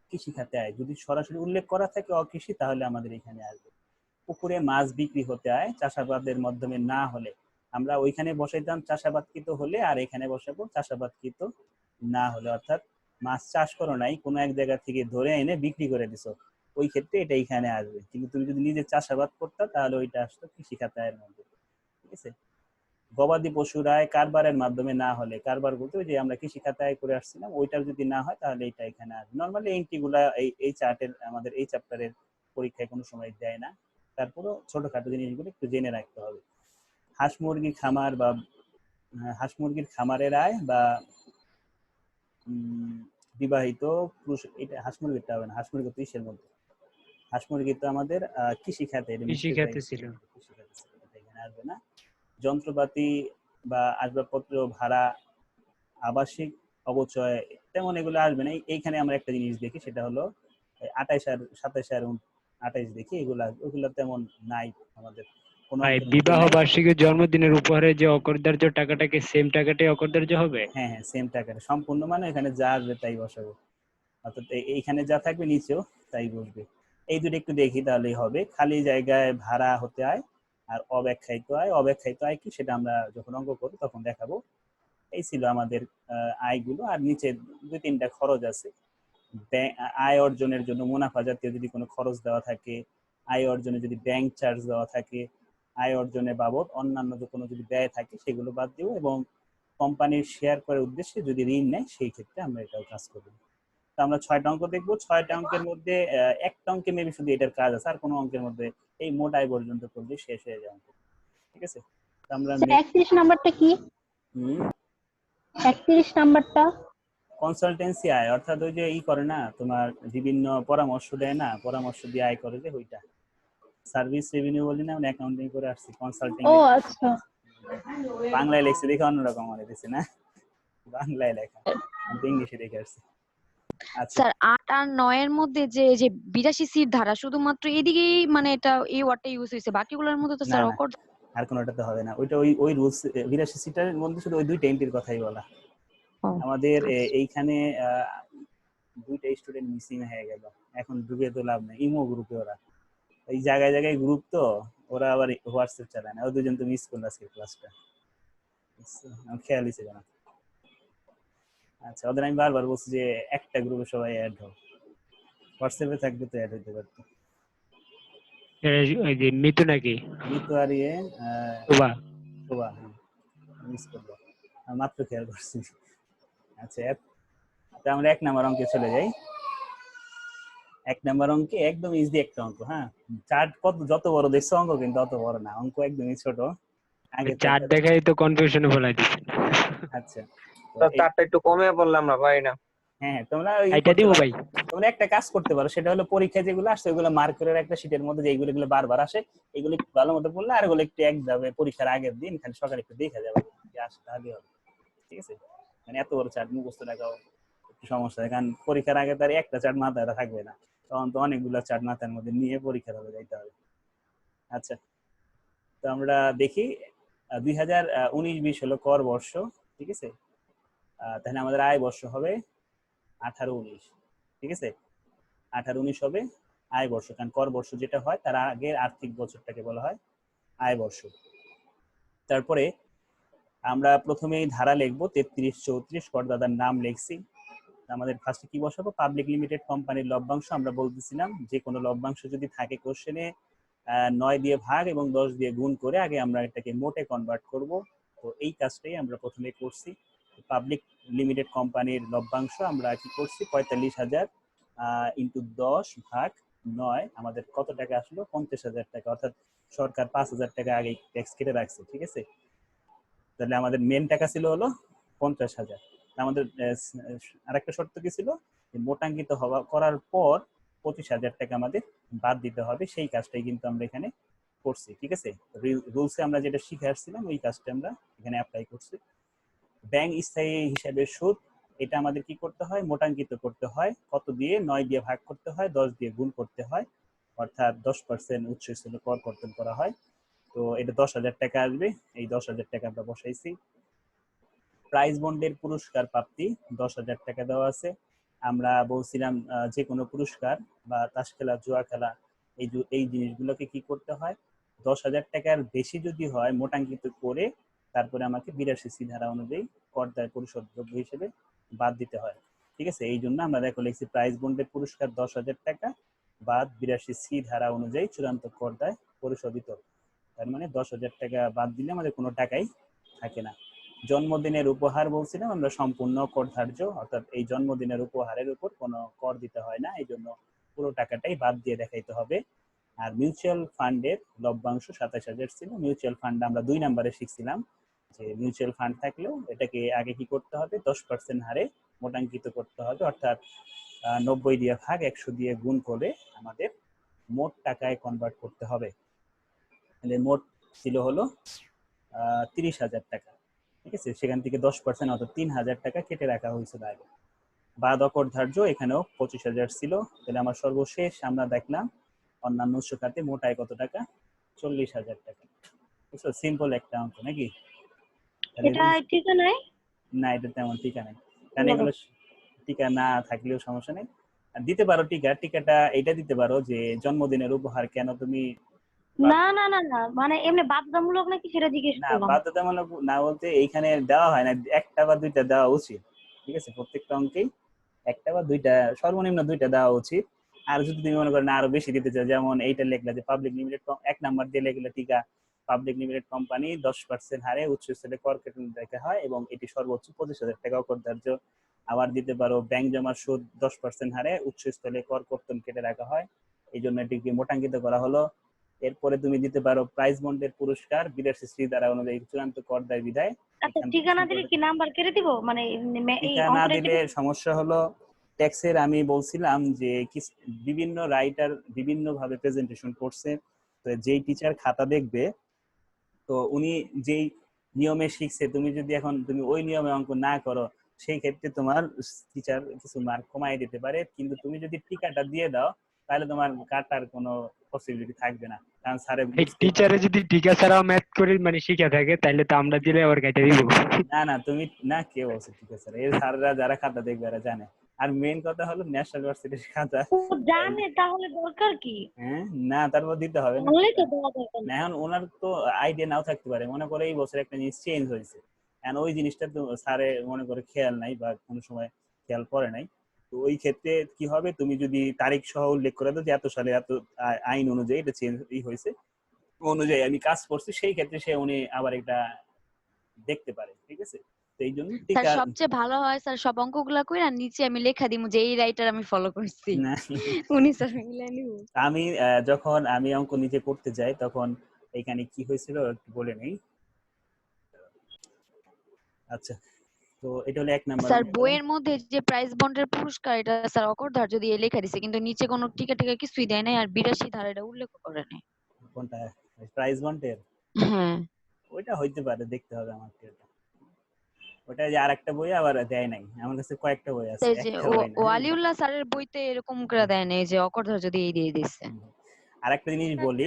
কৃষি খাতে আয়। যদি সরাসরি উল্লেখ করা থাকে অকৃষি, তাহলে আমাদের এখানে আসবে। পুকুরে মাছ বিক্রি হতে আয় চাষাবাদের মাধ্যমে না হলে, আমরা ওইখানে বসাইতাম চাষাবাদকৃত হলে, আর এখানে বসাবো চাষাবাদকৃত না হলে। অর্থাৎ মাছ চাষ করো নাই, কোনো এক জায়গা থেকে ধরে এনে বিক্রি করে দিছো, ওই ক্ষেত্রে এটা এখানে আসবে। কিন্তু তুমি যদি নিজে চাষাবাদ করতা, তাহলে ওইটা আসতো কৃষি খাতায়ের মধ্যে, ঠিক আছে। গবাদি পশুর আয় কারবারের মাধ্যমে না হলে, কারবার বলতে ওই যে আমরা কৃষি খাতায় করে আসছিলাম, ওইটার যদি না হয় তাহলে এটা এখানে আসবে। নর্মালি এন্ট্রিগুলা এই চার্টের আমাদের এই চ্যাপ্টারের পরীক্ষায় কোনো সময় দেয় না, তারপরও ছোটখাটো জিনিসগুলো একটু জেনে রাখতে হবে। হাঁস মুরগি খামার বা হাঁস মুরগির খামারের আয় বা বিবাহিত পুরুষ, এটা হাঁস মুরগিটা হবে না, হাঁস মুরগি তো ইসের মধ্যে, হাঁস মুরগি তো আমাদের কৃষি খাতে, এটা কৃষি মিস্টেক হয়ে খাতে গেছে, ছিল। কৃষি খাতে ছিল, এটা এখানে আসবে না। যন্ত্রপাতি বা আসবাবপত্র ভাড়া, আবাসিক অবচয়, তেমন এগুলো আসবে না। এইখানে আমরা একটা জিনিস দেখি, সেটা হলো 28 আর 27 আর 28 দেখি, এগুলা ওগুলো তেমন নাই আমাদের কোনো ভাই অঙ্কের মধ্যে বিবাহ নাই। বার্ষিকীর জন্মদিনের উপহারে যে অকরদার্য টাকাটাকে সেম টাকাটাই অকরদার্য হবে। হ্যাঁ হ্যাঁ, সেম টাকার সম্পূর্ণ, মানে এখানে যা আসবে তাই বসাবো, অর্থাৎ এইখানে যা থাকবে নিচেও তাই বসবে। এই দুটো একটু দেখি তাহলেই হবে। খালি জায়গায় ভাড়া হতে আয় আর অব্যাখ্যায়িত আয়, অব্যাখ্যায়িত আয় কি সেটা আমরা যখন অঙ্ক করবো তখন দেখাবো। এই ছিল আমাদের আয়গুলো। আর নিচে দুই তিনটা খরচ আছে। আয় অর্জনের জন্য মুনাফা জাতীয় যদি কোনো খরচ দেওয়া থাকে, আয় অর্জনে যদি ব্যাংক চার্জ দেওয়া থাকে, আয় অর্জনের বাবদ অন্যান্য যে কোনো যদি ব্যয় থাকে সেগুলো বাদ দিব, এবং কোম্পানির শেয়ার করার উদ্দেশ্যে যদি ঋণ নেয় সেই ক্ষেত্রে আমরা এটাও কাজ করবো। তো আমরা 6টা অঙ্ক দেখবো। 6টা অঙ্কের মধ্যে একটা অঙ্কে মেবি শুধু এটার কাজ আছে, আর কোনো অঙ্কের মধ্যে এই মোট আয় পর্যন্ত করলে শেষ হয়ে যায় অঙ্ক, ঠিক আছে। তো আমরা 31 নাম্বারটা কি? 31 নাম্বারটা কনসালটেন্সি আয়, অর্থাৎ ওই যে করে না তোমার, বিভিন্ন পরামর্শ দেয় না, পরামর্শ দিয়ে আয় করে, যে ওইটা সার্ভিস রেভিনিউ বলি না, আমরা অ্যাকাউন্টিং করে আসছি, কনসাল্টিং ও আচ্ছা। বাংলায় লেখছে দেখে অন্যরকম মনে দিচ্ছে না, বাংলায় লেখা, আমি তো ইংলিশে দেখে আসছি। আচ্ছা, স্যার 8 আর 9 এর মধ্যে যে যে 82 সিট ধারা শুধুমাত্র এদিকেই মানে এটা এই ওয়ার্ডটা ইউজ হয়েছে, বাকিগুলোর মধ্যে তো না স্যার না, আর কোনোটাতে হবে না, ওইটা ওই ওই রুলস 82 সিটার মধ্যে শুধু ওই দুইটা এন্ট্রির কথাই বলা। আমাদের এইখানে দুইটা স্টুডেন্ট মিসিং হয়ে গেল, এখন ঢুকে তো লাভ নেই, ইমো গ্রুপে ওরা, এই জায়গায় জায়গায় গ্রুপ তো, ওরা আবার হোয়াটসঅ্যাপ চালায় না, ও দুজন তো মিস করলো আজকে ক্লাসটা, আমার খেয়ালই ছিল না। আচ্ছা, ওদের আমি বারবার বলছি যে একটা গ্রুপে সবাই অ্যাড হোক, হোয়াটসঅ্যাপে থাকবে তো অ্যাড হইতে পারতো। ওই যে মিতু নাকি মিতু আর শোভা? শোভা, হ্যাঁ মিস করলো, আমি মাত্র খেয়াল করছি। আচ্ছা, তো আমরা 1 নাম্বার অঙ্কে চলে যাই। 1 নাম্বার অঙ্কে একদম ইজি একটা অঙ্ক, হ্যাঁ। চার্ট কত যত বড় দেখছো, অঙ্ক কিন্তু অত বড় না, অঙ্ক একদমই ছোট। আগে তো চার দেখাই তো কনফিউশনে ফেলাই দিচ্ছে। আচ্ছা, তো চারটা একটু কমে বললাম না ভাই না। হ্যাঁ তোমরা এটা দিব ভাই। তোমরা একটা কাজ করতে পারো, সেটা হলো পরীক্ষায় যেগুলো আসছে ওইগুলো মার্কের একটা শীটের মধ্যে, যেগুলো এগুলো বারবার আসে এগুলো একটু ভালো মতো পড়লে, আর এগুলো একটু এক যাবে পরীক্ষার আগের দিন খালি সকালে একটু দেখা যাবে যে আসে, তাহলে হবে, ঠিক আছে। মানে এত বড় চার্ট মুখস্থ রাখাও একটু সমস্যা হয়, কারণ পরীক্ষার আগে তার একটা চার্ট মাথায় থাকবে না, তখন তো অনেকগুলো চার্ট মাথার মধ্যে নিয়ে পরীক্ষার হলে যাইতে হবে। আচ্ছা, তো আমরা দেখি 2019-20 হলো কর বর্ষ, ঠিক আছে। তাহলে আমাদের আয় বর্ষ হবে 18-19, ঠিক আছে। 18-19 হবে আয় বর্ষ, কারণ কর বর্ষ যেটা হয় তার আগের আর্থিক বছরটাকে বলা হয় আয় বর্ষ। তারপরে আমরা প্রথমেই ধারা লিখবো 33-34 করদাতার নাম লিখছি। আমাদের ফার্স্টে কি বসাবো, পাবলিক লিমিটেড কোম্পানির লভ্যাংশ। আমরা বলতেছিলাম যে কোনো লভ্যাংশ যদি থাকে কোশ্চেনে 9 দিয়ে ভাগ এবং 10 দিয়ে গুণ করে আগে আমরা এটাকে মোটে কনভার্ট করব। তো এই কাজটাই আমরা প্রথমে করছি। পাবলিক লিমিটেড কোম্পানির লভ্যাংশ আমরা কি করছি, 45,000 ইন্টু 10 ভাগ 9, আমাদের কত টাকা আসলো, 50,000 টাকা। অর্থাৎ সরকার 5,000 টাকা আগে ট্যাক্স কেটে রাখছে, ঠিক আছে। তাহলে আমাদের মেন টাকা ছিল হলো 50,000। আমাদের আরেকটা শর্ত কি ছিল, মোটাঙ্কিত হওয়া করার পর 25,000 টাকা আমাদের বাদ দিতে হবে। সেই কাজটাই কিন্তু আমরা এখানে করছি, ঠিক আছে। রুলসে আমরা যেটা শিখে আসছিলাম ওই কাজটা আমরা এখানে অ্যাপ্লাই করছি। ব্যাংক স্থায়ী হিসাবের সুদ, এটা আমাদের কি করতে হয়, মোটাঙ্কিত করতে হয়। কত দিয়ে, 9 দিয়ে ভাগ করতে হয়, 10 দিয়ে গুণ করতে হয়, অর্থাৎ 10% উচ্চস্থলে কর কর্তন করা হয়। তো এটা 10,000 টাকা আসবে, এই 10,000 টাকা আমরা বসাইছি। প্রাইজ বন্ডের পুরস্কার প্রাপ্তি 10,000 টাকা দেওয়া আছে। আমরা বলছিলাম যে কোনো পুরস্কার বা তাস খেলা, জুয়া খেলা, এই জিনিসগুলোকে কি করতে হয়, 10,000 টাকার বেশি যদি হয় মোটাঙ্কিত করে তারপরে আমাকে 82C ধারা অনুযায়ী কর দায় পরিশোধযোগ্য হিসেবে বাদ দিতে হয়, ঠিক আছে। এই জন্য আমরা দেখো লিখছি প্রাইজ বন্ডের পুরস্কার 10,000 টাকা বাদ 82C ধারা অনুযায়ী চূড়ান্ত কর দায় পরিশোধিত। তার মানে 10,000 টাকা বাদ দিলে আমাদের কোনো টাকাই থাকে না। জন্মদিনের উপহার বলছিলাম আমরা সম্পূর্ণ কর ধার্য, অর্থাৎ এই জন্মদিনের উপহারের উপর কোনো কর দিতে হয় না, এই জন্য পুরো টাকাটাই বাদ দিয়ে দেখাইতে হবে। আর মিউচুয়াল ফান্ডের লভ্যাংশ 27,000 ছিল। মিউচুয়াল ফান্ড আমরা 2 নম্বরে শিখছিলাম যে মিউচুয়াল ফান্ড থাকলেও এটাকে আগে কি করতে হবে, 10% হারে মোটাঙ্কিত করতে হবে, অর্থাৎ 90 দিয়ে ভাগ 100 দিয়ে গুণ করে আমাদের মোট টাকায় কনভার্ট করতে হবে। মোট ছিল হলো 30,000 টাকা, ঠিক আছে। সেখান থেকে 10% অর্থাৎ 3,000 টাকা কেটে রাখা হয়েছিল আগে। বাদ অকর ধার্য এখানেও 25,000 ছিল। তাহলে আমার সর্বশেষ আমরা দেখলাম অন্যান্য উৎস খাতে মোট আয় কত টাকা, 40,000 টাকা। বুঝছো, সিম্পল একটা অঙ্ক নাকি? এটা ঠিক নাই? না, এটা তেমন টিকা নেই, কারণ এগুলো টিকা না থাকলেও সমস্যা নেই। আর দিতে পারো টিকাটা এটা দিতে পারো যে জন্মদিনের উপহার কেন তুমি, না না না না, মানে এমনি বাধ্যতামূলক নাকি সেটা জিজ্ঞেস না করলাম। বাধ্যতামূলক না বলতে এইখানে দেওয়া হয় না, একটা বা দুইটা দেওয়া উচিত, ঠিক আছে। প্রত্যেকটা অঙ্কেই একটা বা দুইটা, সর্বনিম্ন দুইটা দেওয়া উচিত। আর যদি তুমি মনে করো না আরো বেশি দিতে চাও, যেমন এইটা লেখলা যে পাবলিক লিমিটেড 1 নাম্বার দিয়ে লেখলা টিকা, পাবলিক লিমিটেড কোম্পানি 10% হারে উচ্চস্থলে কর কেটে রাখা হয় এবং এটি সর্বোচ্চ 25,000 টাকা কর ধার্য। আবার দিতে পারো ব্যাংক জমার সুদ 10% হারে উচ্চস্থলে কর কর্তন কেটে রাখা হয়, এই জন্য এটিকে মোটাঙ্কিত করা হলো। এরপরে তুমি দিতে পারো প্রাইজ বন্ডের পুরস্কার 82C ধারা অনুযায়ী চূড়ান্ত কর দায় বিধায়। আচ্ছা, ঠিকানা দিলে কি নাম্বার কেটে দিব, মানে এই টিকা না অঙ্কটা দিলে সমস্যা হলো ট্যাক্সের, আমি বলছিলাম যে বিভিন্ন রাইটার বিভিন্ন ভাবে প্রেজেন্টেশন করছে, তো যেই টিচার খাতা দেখবে তো উনি যেই নিয়মে শিখছে, তুমি যদি এখন তুমি ওই নিয়মে অঙ্ক না করো সেই ক্ষেত্রে তোমার টিচার কিছু মার্ক কমাই দিতে পারে, কিন্তু তুমি যদি টিকাটা দিয়ে দাও তাহলে তোমার কাটার কোনো পসিবিলিটি থাকবে না, কারণ স্যারে বুঝতেই টিচারে পারবে। যদি টিকা ছাড়াও ম্যাথ করে মানে শিখে থাকে তাহলে তো আমরা দিলে আবার কেটে দিব। না না, তুমি না, কে বলছে ঠিক আছে, এই স্যাররা যারা খাতা দেখবে এরা জানে। আর মেইন কথা হলো ন্যাশনাল ইউনিভার্সিটির খাতা, ও জানে, তাহলে দরকার কি? হ্যাঁ না তারপর দিতে হবে না। জানলেই তো দেওয়া দরকার না নেই। এখন ওনার তো আইডিয়া নাও থাকতে পারে, মনে করে এই বছর একটা জিনিস চেঞ্জ হয়েছে, এখন ওই জিনিসটা তো স্যারে মনে করে খেয়াল নাই বা কোনো সময় খেয়াল করে নাই। তো ওই ক্ষেত্রে কি হবে, তুমি যদি তারিখ সহ উল্লেখ করে দাও যে এত সালে এত আইন অনুযায়ী এটা চেঞ্জ হয়েছে, অনুযায়ী আমি কাজ করছি, সেই ক্ষেত্রে সে উনি আবার এটা দেখতে পারে, ঠিক আছে। তো এই জন্য স্যার টিকা সবচেয়ে ভালো হয় স্যার সব অঙ্কগুলা কইরা নিচে আমি লেখা দিমু যে এই রাইটার আমি ফলো করছি। না, উনি স্যার মিলাই নিব। আমি যখন আমি অঙ্ক নিজে করতে যাই তখন এখানে কি হয়েছিল একটু বলে নেই। আচ্ছা, তো এটা হলো 1 নাম্বার স্যার অঙ্ক। বইয়ের মধ্যে যে প্রাইজ বন্ডের পুরস্কার এটা স্যার অকরধার্য দিয়ে লেখা দিছে, কিন্তু নিচে কোনো টিকা টিকা কিছুই দেয় নাই আর 82 ধারা এটা উল্লেখ করে নাই। কোনটা, প্রাইস বন্ডের? হ্যাঁ ওইটা হইতে পারে, দেখতে হবে আমাকে ওটা। ওটা যে আরেকটা বই আবার দেয় নাই, আমার কাছে কয়েকটা বই আছে, এই যে একটা বই না। হ্যাঁ, ওয়ালিউল্লাহ স্যারের বইতে এরকম করে দেয় নাই যে অকরধার্য দিয়ে দিয়ে দিছে। আরেকটা জিনিস বলি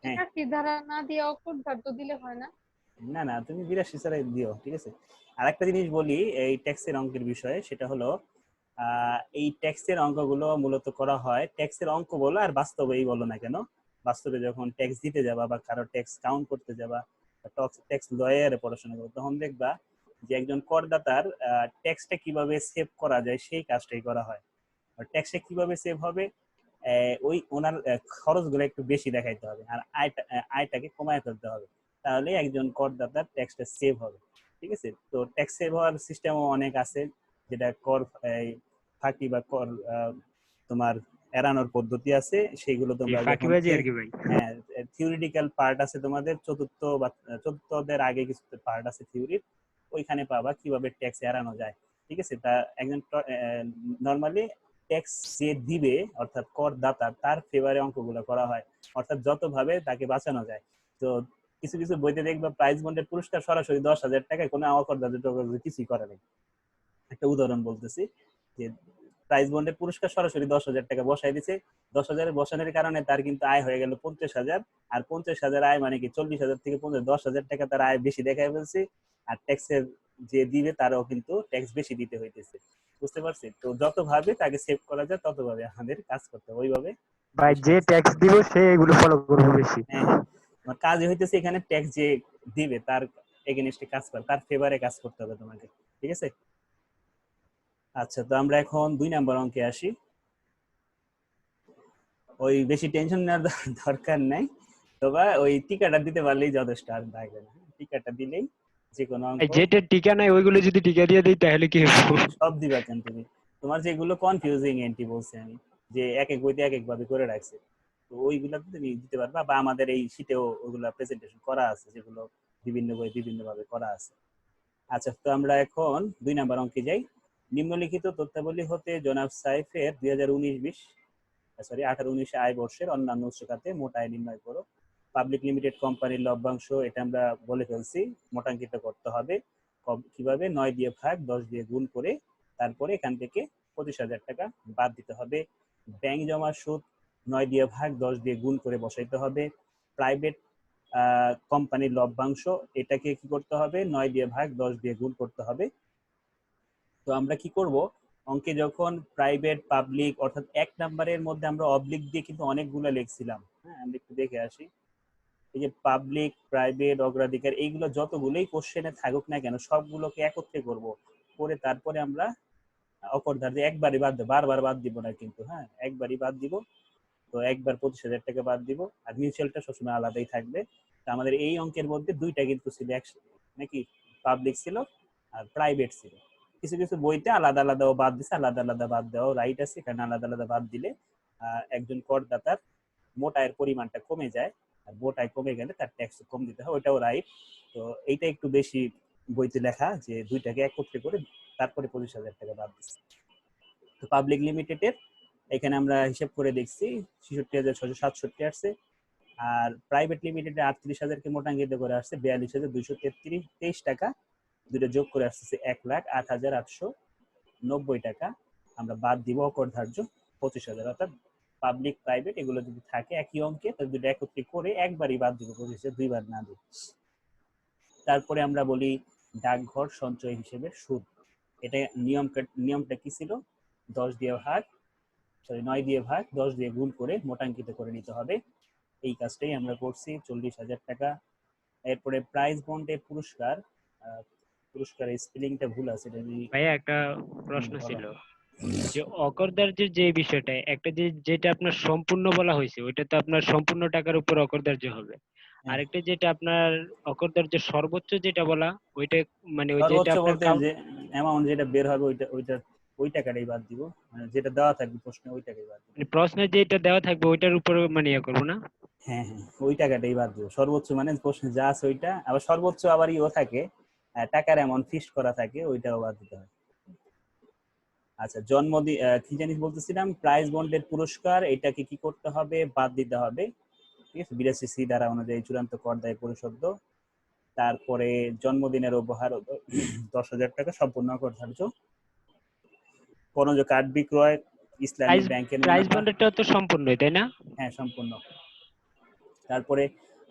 হ্যাঁ, ধারা না দিয়ে অকর ধার্য দিলে হয় না? না না তুমি 82 সালে দিও, ঠিক আছে। আরেকটা জিনিস বলি এই ট্যাক্সের অঙ্কের বিষয়ে, সেটা হলো এই ট্যাক্সের অঙ্কগুলো মূলত করা হয়, ট্যাক্সের অঙ্ক বলো আর বাস্তবেই বলো না কেন, বাস্তবে যখন ট্যাক্স দিতে যাবা বা কারো ট্যাক্স কাউন্ট করতে যাবা, ট্যাক্স লয়ারে পড়াশোনা করো, তখন দেখবা যে একজন করদাতার ট্যাক্সটা কিভাবে সেভ করা যায় সেই কাজটাই করা হয়। আর ট্যাক্সটা কিভাবে সেভ হবে, ওই ওনার খরচগুলো একটু বেশি দেখাইতে হবে আর আয়টাকে কমায় ফেলতে হবে, তাহলে একজন করদাতার ট্যাক্সটা সেভ হবে। ঠিক আছে, তো ট্যাক্স সেভ হওয়ার সিস্টেমও অনেক আছে, যেটা কর ফাঁকি বা কর তোমার এড়ানোর পদ্ধতি আছে, সেগুলো তোমরা যখন ফাঁকিবাজি আর কি ভাই। হ্যাঁ, থিওরিটিক্যাল পার্ট আছে তোমাদের চতুর্থ অধ্যায়ের আগে কিছু পার্ট আছে থিওরির, ওইখানে পাবা কিভাবে ট্যাক্স এড়ানো যায়। ঠিক আছে, তা একজন নর্মালি ট্যাক্স যে দিবে অর্থাৎ করদাতা তার ফেভারে অঙ্কগুলো করা হয়, অর্থাৎ যতভাবে তাকে বাঁচানো যায়। তো কিছু কিছু বইতে দেখবা প্রাইজ বন্ডের পুরস্কার সরাসরি 10,000 টাকায়, কোনো অকরদাতা কিছুই করে নাই। একটা উদাহরণ বলতেছি যে প্রাইজ বন্ডের পুরস্কার সরাসরি 10,000 টাকা বসাই দিছে, 10,000 বসানোর কারণে তার কিন্তু আয় হয়ে গেল 50,000, আর 50,000 আয় মানে কি 40,000 থেকে 10,000 টাকা তার আয় বেশি দেখাই ফেলছে, আর ট্যাক্সের যে দিবে তারও কিন্তু ট্যাক্স বেশি দিতে হইতেছে। বুঝতে পারছি? তো যতভাবে তাকে সেভ করা যায় ততভাবে আমাদের কাজ করতে হবে, ওইভাবে। ভাই যে ট্যাক্স দিব সে এগুলো ফলো করবে বেশি। হ্যাঁ হ্যাঁ, আমার কাজই হইতেছে এখানে ট্যাক্স যে দিবে তার এগেইনস্টে কাজ করা, তার ফেভারে কাজ করতে হবে তোমাকে। ঠিক আছে, আচ্ছা, তো আমরা এখন 2 নাম্বার অঙ্কে আসি। ওই বেশি টেনশন নেওয়ার দরকার নাই, তবে ওই টিকাটা দিতে পারলেই যথেষ্ট, আর লাগবে না। টিকাটা দিলেই যে কোনো ভাই অঙ্ক যেটা টিকা নাই ওইগুলো যদি টিকা দিয়ে দিই তাহলে কি হবে? সব দিবা কেন তুমি? তোমার যেগুলো কনফিউজিং এন্ট্রি বলছি আমি, যে এক এক বইতে এক এক ভাবে করে রাখছে, তো ওইগুলা তুমি দিতে পারবা, বা আমাদের এই শীটেও ওইগুলা প্রেজেন্টেশন করা আছে, যেগুলো বিভিন্ন বই বিভিন্ন ভাবে করা আছে। আচ্ছা, তো আমরা এখন 2 নাম্বার অঙ্কে যাই। নিম্নলিখিত তথ্যাবলী হতে জনাব সাইফের 2019-20 সরি 18-19 আয় বর্ষের অন্যান্য উৎস খাতে মোট আয় নির্ণয় করো। পাবলিক লিমিটেড কোম্পানির লভ্যাংশ, এটা আমরা বলে ফেলছি, মোটাঙ্কিত করতে হবে। কিভাবে? 9 দিয়ে ভাগ 10 দিয়ে গুণ করে তারপরে এখান থেকে 25,000 টাকা বাদ দিতে হবে। ব্যাংক জমা সুদ 9 দিয়ে ভাগ 10 দিয়ে গুণ করে বসাইতে হবে। প্রাইভেট কোম্পানির লভ্যাংশ, এটাকে কি করতে হবে? 9 দিয়ে ভাগ 10 দিয়ে গুণ করতে হবে। তো আমরা কি করব, অঙ্কে যখন প্রাইভেট পাবলিক অর্থাৎ 1 নাম্বারের মধ্যে আমরা অবলিক দিয়ে কিন্তু অনেকগুলো লিখছিলাম। হ্যাঁ, আমরা একটু দেখে আসি। এই যে পাবলিক, প্রাইভেট, অগ্রাধিকার, এইগুলো যতগুলোই কোশ্চেনে থাকুক না কেন সবগুলোকে একত্রে করব, করে তারপরে আমরা অকরধার্য একবারই বাদ দেব, বারবার বাদ দিব না কিন্তু। হ্যাঁ, একবারই বাদ দিব। তো একবার 25,000 টাকা বাদ দিব, আর মিউচুয়ালটা সবসময় আলাদাই থাকবে। তো আমাদের এই অঙ্কের মধ্যে দুইটা কিন্তু ছিল নাকি, পাবলিক ছিল আর প্রাইভেট ছিল। কিছু কিছু বইতে আলাদা আলাদাও বাদ দিছে, আলাদা আলাদা বাদ দেওয়া রাইট আছে, কারণ আলাদা আলাদা বাদ দিলে একজন করদাতার মোট আয়ের পরিমাণটা কমে যায়, আর মোট আয় কমে গেলে তার ট্যাক্স কম দিতে হয়, ওটাও রাইট। তো এইটা একটু বেশি বইতে লেখা যে দুইটাকে একত্রে করে তারপরে 25,000 টাকা বাদ দিচ্ছে। তো পাবলিক লিমিটেডের এখানে আমরা হিসাব করে দেখছি 66,667 আসছে, আর প্রাইভেট লিমিটেডে 38,000-কে মোটাঙ্কিত করে আসছে 42,233 টাকা, দুটো যোগ করে আসছে 1,08,890 টাকা। আমরা বাদ দিব অকরধার্য 25,000, অর্থাৎ পাবলিক প্রাইভেট এগুলো যদি থাকে একই অঙ্কে, তাহলে দুটো একত্রিত করে একবারই বাদ দিব 25,000, দুইবার না দিব। তারপরে আমরা বলি ডাকঘর সঞ্চয় হিসেবে সুদ, এটা নিয়মটা কি ছিল? 10 দিয়ে ভাগ 9 দিয়ে ভাগ 10 দিয়ে গুণ করে মোটাঙ্কিত করে নিতে হবে। এই কাজটাই আমরা করছি, 40,000 টাকা। এরপরে প্রাইজ বন্ডে পুরস্কার, পুরস্কারের স্পেলিংটা ভুল আছে, এটা ভাইয়া একটা প্রশ্ন বলো। ছিল যে অকরদার্যের যে বিষয়টা, একটা যেটা আপনার সম্পূর্ণ বলা হয়েছে ওইটা তো আপনার সম্পূর্ণ টাকার উপর অকরদার্য হবে, হ্যাঁ, আরেকটা যেটা আপনার অকরদার্য সর্বোচ্চ যেটা বলা ওইটা মানে ওই যেটা সর্বোচ্চ আপনার বলতে যে অ্যামাউন্ট যেটা বের হবে ওই টাকাটাই বাদ দিব, মানে যেটা দেওয়া থাকবে প্রশ্নে ওই টাকাই বাদ দিব। মানে প্রশ্নে যেটা দেওয়া থাকবে ওইটার উপর মানে ইয়ে করবো না? হ্যাঁ হ্যাঁ, ওই টাকাটাই বাদ দিব। সর্বোচ্চ মানে প্রশ্নে যা আছে ওইটা, আবার সর্বোচ্চ আবার ইও থাকে, টাকার অ্যামাউন্ট ফিক্সড করা থাকে, ওইটাও বাদ দিতে হয়। আচ্ছা, জন্মদিন কি জানিস বলতেছিলাম, প্রাইজ বন্ডের পুরস্কার, এটাকে কি করতে হবে? বাদ দিতে হবে। ঠিক আছে, 82 ধারা অনুযায়ী চূড়ান্ত কর দায় পরিশোধ। তারপরে জন্মদিনের উপহার 10,000 টাকা সম্পূর্ণ অকরধার্য। বনজ কার্ড বিক্রয় ইসলামী প্রাইস ব্যাংকের প্রাইস মুনাফা। বন্ডেরটা তো সম্পূর্ণই তাই না? হ্যাঁ, সম্পূর্ণ। তারপরে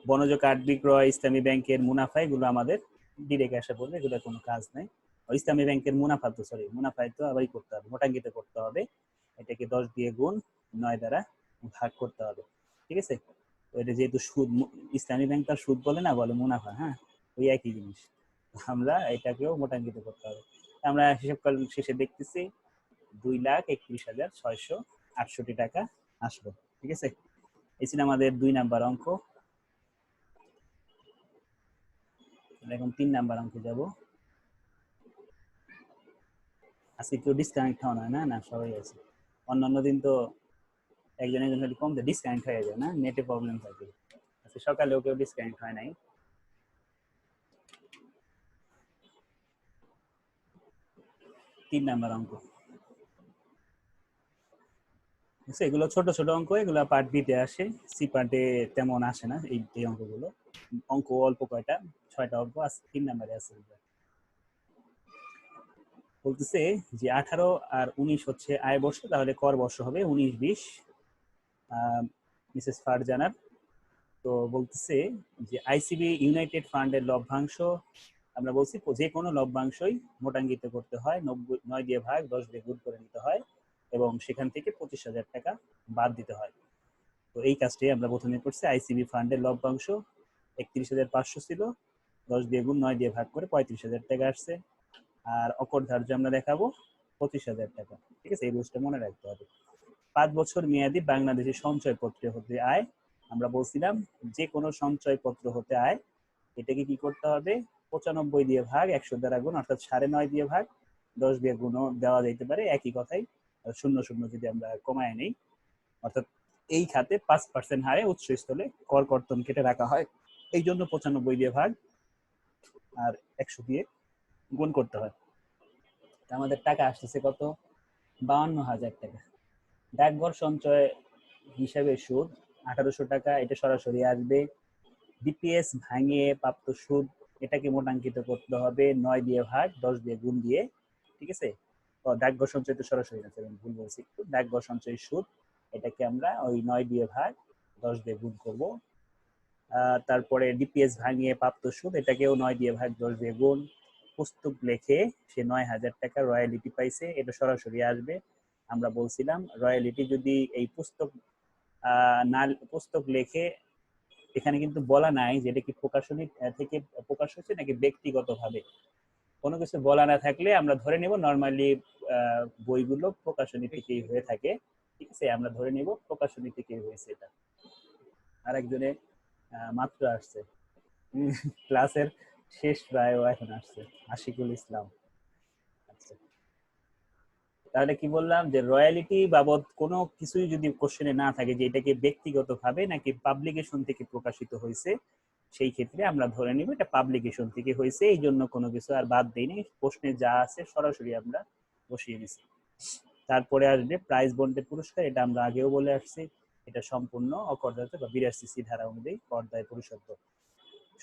বনজ কার্ড বিক্রয় ইসলামী ব্যাংকের মুনাফা, এগুলো আমাদের ডিরেক্ট আসা পড়বে, এগুলো কোনো কাজ নাই। ইসলামী ব্যাংকের মুনাফা তো মুনাফায় তো আবারই করতে হবে, মোটাঙ্কিত করতে হবে। এটাকে 10 দিয়ে গুণ 9 দ্বারা ভাগ করতে হবে। ঠিক আছে, তো এটা যেহেতু সুদ, ইসলামী ব্যাংক তার সুদ বলে না, বলে মুনাফা। হ্যাঁ, ওই একই জিনিস। আমরা এটাকেও মোটাঙ্কিত করতে হবে। আমরা হিসাবকাল শেষে দেখতেছি 2,31,668 টাকা আসলো। ঠিক আছে, এই ছিল আমাদের 2 নাম্বার অঙ্ক। এখন 3 নাম্বার অঙ্কে যাব। আজকে কেউ ডিসকানেক্ট হওয়া না? না, সবাই আছে। অন্যান্য দিন তো একজন একজন খালি কমতে ডিসকানেক্ট হয়ে যায় না, নেটে প্রবলেম থাকে। আজকে সকালেও কেউ ডিসকানেক্ট হয় নাই। 3 নাম্বার অঙ্ক। এগুলো ছোট ছোট অঙ্ক, এগুলো পার্ট বিতে আসে, সি পার্টে তেমন আসে না এই অঙ্কগুলো। অঙ্ক অল্প কয়টা, 6টা অঙ্ক আছে, 3 নাম্বারে আছে। বলতেছে যে 18 আর 19 হচ্ছে আয় বর্ষ, তাহলে কর বর্ষ হবে 19-20। মিসেস ফারজানার। তো বলতেছে যে আইসিবি ইউনাইটেড ফান্ডের লভ্যাংশ, আমরা বলছি যে কোনো লভ্যাংশই মোটাঙ্কিত করতে হয়, 9 দিয়ে ভাগ 10 দিয়ে গুণ করে নিতে হয় এবং সেখান থেকে 25,000 টাকা বাদ দিতে হয়। তো এই কাজটাই আমরা প্রথমে করছি। আইসিবি ফান্ডের লভ্যাংশ 31,500 ছিল, 10 দিয়ে গুণ 9 দিয়ে ভাগ করে 35,000 টাকা আসছে। আর অকর ধার্য আমরা দেখাবো 25,000 টাকা। ঠিক আছে, এই রুলসটা মনে রাখতে হবে। 5 বছর মেয়াদি বাংলাদেশের সঞ্চয়পত্র হতে আয়, আমরা বলছিলাম যে কোনো সঞ্চয়পত্র হতে আয়, এটাকে কি করতে হবে, 95 দিয়ে ভাগ 100 দ্বারা গুণ, অর্থাৎ 9.5 দিয়ে ভাগ 10 দিয়ে গুণও দেওয়া যেতে পারে, একই কথাই। শূন্য শূন্য যদি আমরা কমায় নেই, অর্থাৎ এই খাতে 5% হারে উৎসস্থলে কর কর্তন কেটে রাখা হয়, এই জন্য 95 দিয়ে ভাগ আর 100 দিয়ে গুণ করতে হয়। আমাদের টাকা আসতেছে কত, 52,000 টাকা। ডাকঘর সঞ্চয় হিসাবে সুদ 1800 টাকা, এটা সরাসরি আসবে। ডিপিএস ভাঙিয়ে প্রাপ্ত সুদ, এটাকে মোটাঙ্কিত করতে হবে 9 দিয়ে ভাগ 10 দিয়ে গুণ দিয়ে। ঠিক আছে, তো ডাকঘর সঞ্চয় তো সরাসরি আছে, ভুল বলছি একটু। ডাকঘর সঞ্চয় সুদ, এটাকে আমরা ওই 9 দিয়ে ভাগ 10 দিয়ে গুণ করব। তারপরে ডিপিএস ভাঙিয়ে প্রাপ্ত সুদ, এটাকেও 9 দিয়ে ভাগ 10 দিয়ে গুণ। পুস্তক লেখে সে 9,000 টাকা রয়্যালিটি পাইছে, এটা সরাসরি আসবে। আমরা বলছিলাম রয়্যালিটি যদি এই না পুস্তক লেখে, এখানে কিন্তু বলা নাই যে এটা কি প্রকাশনী থেকে প্রকাশ হচ্ছে নাকি ব্যক্তিগতভাবে। কোনো কিছু বলা না থাকলে আমরা ধরে নেব নরমালি বইগুলো প্রকাশনী থেকেই হয়ে থাকে। ঠিক আছে, আমরা ধরে নেব প্রকাশনী থেকেই হয়েছে এটা। আর একজনে মাত্র আসছে, ক্লাসের শেষ প্রায় এখন আসছে, আশিকুল ইসলাম। আচ্ছা, তাহলে কি বললাম যে রয়্যালিটি বাবদ কোনো কিছুই যদি কোশ্চেনে না থাকে যে এটাকে ব্যক্তিগতভাবে নাকি পাবলিকেশন থেকে প্রকাশিত হয়েছে, সেই ক্ষেত্রে আমরা ধরে নিব এটা পাবলিকেশন থেকে হয়েছে, এই জন্য কোনো কিছু আর বাদ দেইনি, প্রশ্নে যা আছে সরাসরি আমরা বসিয়ে দিছি। তারপরে আসবে প্রাইজ বন্ডের পুরস্কার, এটা আমরা আগেও বলে আসছি, এটা সম্পূর্ণ অকরদায়িত্ব বা 82 ধারা অনুযায়ী করদায় পরিশোধ।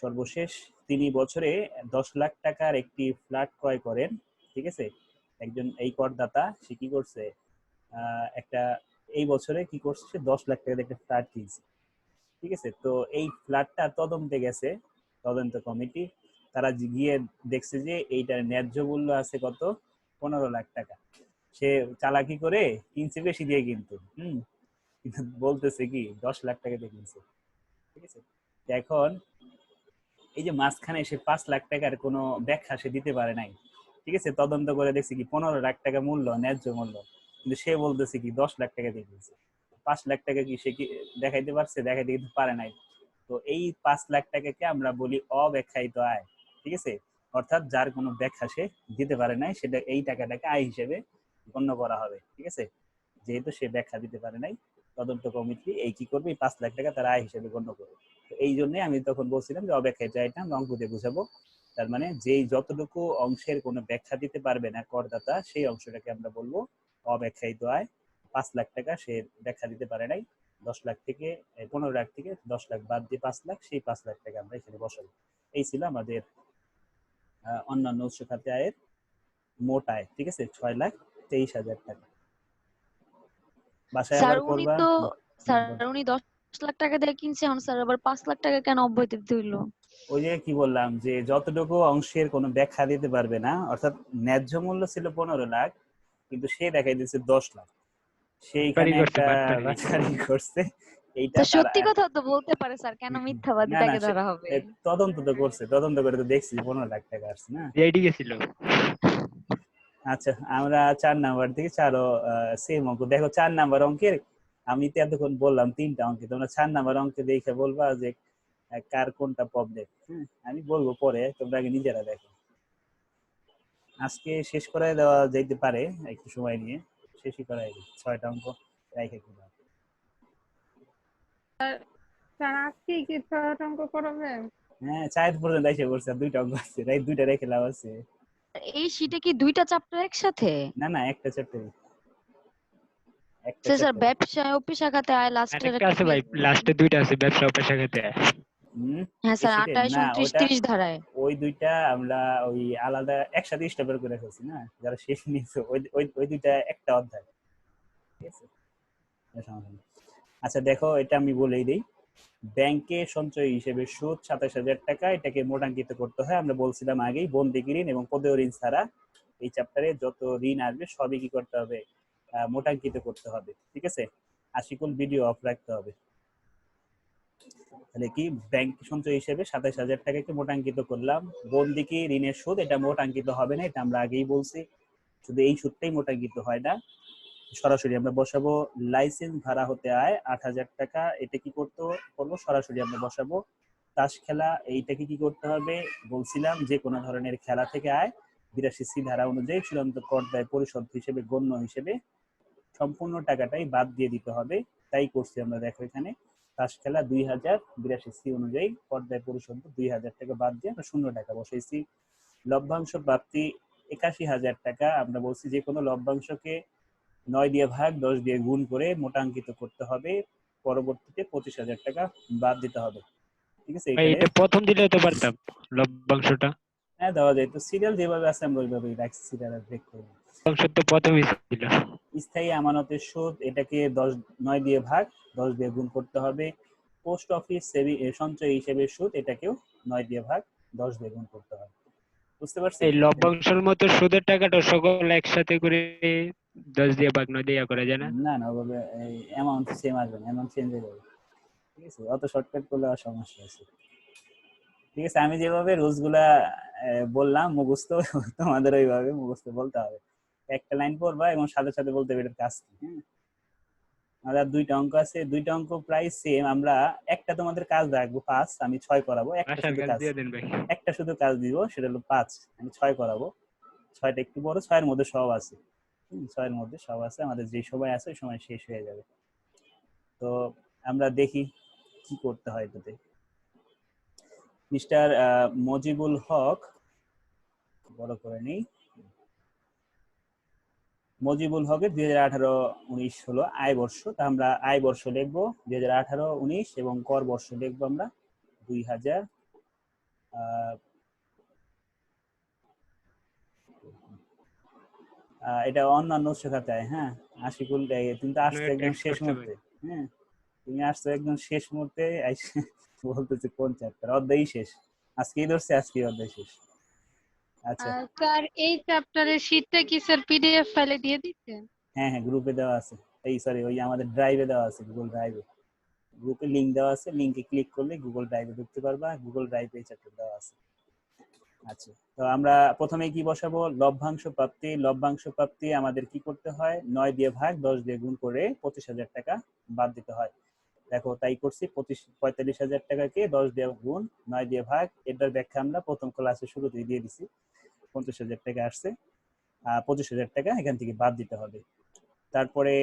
সর্বশেষ তিনি বছরে 10 লাখ টাকার একটি ফ্ল্যাট ক্রয় করেন। ঠিক আছে, একজন এই করদাতা সে কি করছে, একটা এই বছরে কি করছে, সে 10 লাখ টাকার একটা ফ্ল্যাট কিনছে। ঠিক আছে, তো এই ফ্ল্যাটটা তদন্তে গেছে তদন্ত কমিটি, তারা গিয়ে দেখছে যে এইটার ন্যায্য মূল্য আছে কত, 15 লাখ টাকা। সে চালাকি করে কিনছে বেশি দিয়ে, কিন্তু বলতেছে কি 10 লাখ টাকা দিয়ে কিনছে। ঠিক আছে, এখন এই যে মাঝখানে সে 5 লাখ টাকার কোনো ব্যাখ্যা সে দিতে পারে নাই। ঠিক আছে, তদন্ত করে দেখছে কি 15 লাখ টাকা মূল্য, ন্যায্য মূল্য, কিন্তু সে বলতেছে কি 10 লাখ টাকা দিয়ে কিনছে। 5 লাখ টাকা কি সে কি দেখাইতে পারছে, দেখাইতে কিন্তু পারে নাই। তো এই 5 লাখ টাকাকে আমরা বলি অব্যাখ্যায়িত আয়। ঠিক আছে, অর্থাৎ যার কোনো ব্যাখ্যা সে দিতে পারে নাই, সেটা এই টাকাটাকে আয় হিসেবে গণ্য করা হবে। ঠিক আছে, যেহেতু সে ব্যাখ্যা দিতে পারে নাই, তদন্ত কমিটি এই কি করবে, 5 লাখ টাকা তার আয় হিসেবে গণ্য করবে। তো এই জন্যই আমি তখন বলছিলাম যে অব্যাখ্যায়িত আয়টা আমরা অঙ্ক দিয়ে বুঝাবো। তার মানে যেই যতটুকু অংশের কোনো ব্যাখ্যা দিতে পারবে না করদাতা, সেই অংশটাকে আমরা বলবো অব্যাখ্যায়িত আয়। 5 লাখ টাকা সে ব্যাখ্যা দিতে পারে নাই, 10 লাখ থেকে 15 লাখ থেকে 10 লাখ বাদ দিয়ে 5 লাখ, সেই 5 লাখ টাকা আমরা এখানে বসাবো। এই ছিল আমাদের অন্যান্য উৎস খাতে আয়ের মোট আয়। ঠিক আছে, 6,23,000 টাকা। বাসায় স্যার আবার উনি করবা। তো স্যার উনি 10 লাখ টাকা দিয়ে কিনছে, এখন স্যার আবার 5 লাখ টাকা কেন অব্যয় দিতে হইলো? ওই যে কি বললাম যে যতটুকু অংশের কোনো ব্যাখ্যা দিতে পারবে না, অর্থাৎ ন্যায্য মূল্য ছিল 15 লাখ, কিন্তু সে দেখাই দিচ্ছে 10 লাখ, সেইখানে বাটপারি করছে, একটা বাটপারি। বাটপারি করছে, এইটা স্যার তার সত্যি কথা তো বলতে পারে স্যার, কেন মিথ্যাবাদী না না তাকে ধরা হবে? তদন্ত তো করছে, তদন্ত করে তো দেখছি 15 লাখ টাকা আসছে না। সিআইডি গেছিল। আচ্ছা আমরা 4 নাম্বার থেকে চারও সেম অঙ্ক দেখো। 4 নাম্বার অঙ্কের আমি তো এতক্ষণ বললাম 3টা অঙ্কে, তোমরা 4 নাম্বার অঙ্কে দেখে বলবা যে কার কোনটা প্রবলেম। আমি বলবো পরে, তোমরা আগে নিজেরা দেখো। আজকে শেষ করে দেওয়া যেতে পারে, একটু সময় নিয়ে শেষই করাই দিই 6টা অঙ্ক রাইখে কিনা। স্যার আজকে কি 6টা অঙ্ক করাবে? হ্যাঁ 4 পর্যন্ত এসে পড়ছে, আর 2টা অঙ্ক আছে, রাইট 2টা রেখে লাভ আছে। এই শীটে কি 2টা চ্যাপ্টার একসাথে? না না একটা চ্যাপ্টার, একটা স্যার চ্যাপ্টার। ব্যবসা অফিস শাখাতে আয় লাস্টের আরেকটা একটা আছে ভাই, পেজ। লাস্টে 2টা আছে ব্যবসা অপেক্ষাতে। হ্যাঁ এই স্যার, শীটে 28, না 29, ওটা 30 ধারায়। ওই 2টা আমরা ওই আলাদা একসাথে স্টেপের করে ফেলছি না, যারা শেষ নিয়েছে ওই ওই ওই 2টা একটা অধ্যায়, ঠিক আছে? কোনো সমস্যা নেই। আচ্ছা দেখো, এটা আমি বলেই দিই। ব্যাংকে সঞ্চয় হিসেবে সুদ 27,000 টাকা, এটাকে মোটাঙ্কিত করতে হয়। আমরা বলছিলাম আগেই, বন্দিকি ঋণ এবং পদেয় ঋণ ছাড়া এই চ্যাপ্টারে যত ঋণ আসবে সবই কি করতে হবে, মোটাঙ্কিত করতে হবে, ঠিক আছে? আশিকুল ভিডিও অফ রাখতে হবে। তাহলে কি, ব্যাংক সঞ্চয় হিসেবে 27,000 টাকাকে মোটাঙ্কিত করলাম। বন্দিকি ঋণের সুদ এটা মোটাঙ্কিত হবে না, এটা আমরা আগেই বলছি। শুধু এই সুদটাই মোটাঙ্কিত হয় না। সরাসরি আমরা বসাবো লাইসেন্স ভাড়া হতে আয় 8,000 টাকা, এটা কি করবো সরাসরি আমরা বসাবো। তাস খেলা, এইটাকে কি করতে হবে বলছিলাম, যে কোনো ধরনের খেলা থেকে আয় 82C ধারা অনুযায়ী চূড়ান্ত কর দায় পরিশোধ হিসেবে গণ্য হিসেবে সম্পূর্ণ টাকাটাই বাদ দিয়ে দিতে হবে। তাই করছি আমরা, দেখো এখানে তাস খেলা 2000, 82C অনুযায়ী কর দায় পরিশোধ 2000 টাকা বাদ দিয়ে আমরা 0 টাকা বসাইছি। লভ্যাংশ প্রাপ্তি 81,000 টাকা, আমরা বলছি যে কোনো লভ্যাংশকে 9 দিয়ে ভাগ 10 দিয়ে গুণ করে মোটাঙ্কিত করতে হবে, পরবর্তীতে 25,000 টাকা বাদ দিতে হবে, ঠিক আছে? ভাই এখানে এটা প্রথম দিলে তো পারতাম লভ্যাংশটা। হ্যাঁ দেওয়া যায়, তো সিরিয়াল যেভাবে আছে আমরা ওইভাবেই রাখছি, সিরিয়াল আর ব্রেক করবো। লভ্যাংশ তো প্রথমই ছিল। স্থায়ী আমানতের সুদ, এটাকে 9 দিয়ে ভাগ 10 দিয়ে গুণ করতে হবে। পোস্ট অফিস সঞ্চয় হিসেবে সুদ, এটাকেও 9 দিয়ে ভাগ 10 দিয়ে গুণ করতে হবে। বুঝতে পারছি? এই লভ্যাংশের মতো সুদের টাকাটা সকল একসাথে করে 10 দিয়ে ভাগ 9 দিয়ে করা যায় না? না না, ওভাবে অ্যামাউন্ট সেম আসবে না, অ্যামাউন্ট চেঞ্জ হয়ে যাবে, ঠিক আছে? অত শর্টকাট করলে আর সমস্যা আছে, ঠিক আছে? আমি যেভাবে রুলস গুলা বললাম মুখস্থ, তোমাদের ওইভাবে মুখস্থ বলতে হবে। একটা লাইন পড়বা এবং সাথে সাথে বলতে হবে এটার কাজ কি। আমাদের 2টা অঙ্ক আছে, 2টা অঙ্ক প্রায় সেম। আমরা একটা তোমাদের কাজ রাখবো 5, আমি 6 করাবো। একটা আশার শুধু কাজ কাজ, দিয়ে দেন ভাই। একটা শুধু কাজ দিব, সেটা হলো 5, আমি 6 করাবো। 6টা একটু বড়, 6-এর মধ্যে সব আছে। 6-এর মধ্যে সব আছে, আমাদের যে সময় আছে ওই সময় শেষ হয়ে যাবে। তো আমরা দেখি কি করতে হয় এটাতে। মিস্টার মজিবুল হক, বড় করে নেই, মজিবুল হকের 2018-19 হলো আয় বর্ষ। তা আমরা আয় বর্ষ লিখবো 2018-19 এবং কর বর্ষ লিখবো আমরা 2000। এটা অন্যান্য উৎস খাতায়। হ্যাঁ আশিকুল, তুমি তো আসছো একদম ট্যাক্স শেষ করতে মুহূর্তে। হ্যাঁ তুমি আসছো একদম শেষ মুহূর্তে, বলতেছে কোন চ্যাপ্টার, অধ্যায়ই শেষ। আজকেই ধরছে, আজকেই অধ্যায় শেষ। আচ্ছা স্যার এই চ্যাপ্টারের শীটটা কি স্যার পিডিএফ ফাইলে দিয়ে দিচ্ছে? হ্যাঁ হ্যাঁ, গ্রুপে দেওয়া আছে, এই সরি ওই আমাদের ড্রাইভে দেওয়া আছে, গুগল ড্রাইভে। গ্রুপে লিংক দেওয়া আছে, লিংকে ক্লিক করলে গুগল ড্রাইভে ঢুকতে পারবা, গুগল ড্রাইভে এই চ্যাপ্টার দেওয়া আছে। আচ্ছা, তো আমরা প্রথমে কি বসাবো, লভ্যাংশ প্রাপ্তি। লভ্যাংশ প্রাপ্তি আমাদের কি করতে হয়, 9 দিয়ে ভাগ 10 দিয়ে গুণ করে 25,000 টাকা বাদ দিতে হয়। দেখো তাই করছি, 45,000 টাকাকে 10 দিয়ে গুণ 9 দিয়ে ভাগ, এটার ব্যাখ্যা আমরা প্রথম ক্লাসে শুরুতেই দিয়ে দিছি। 50,000 টাকা আসছে, 25,000 টাকা এখান থেকে বাদ দিতে হবে। তারপরে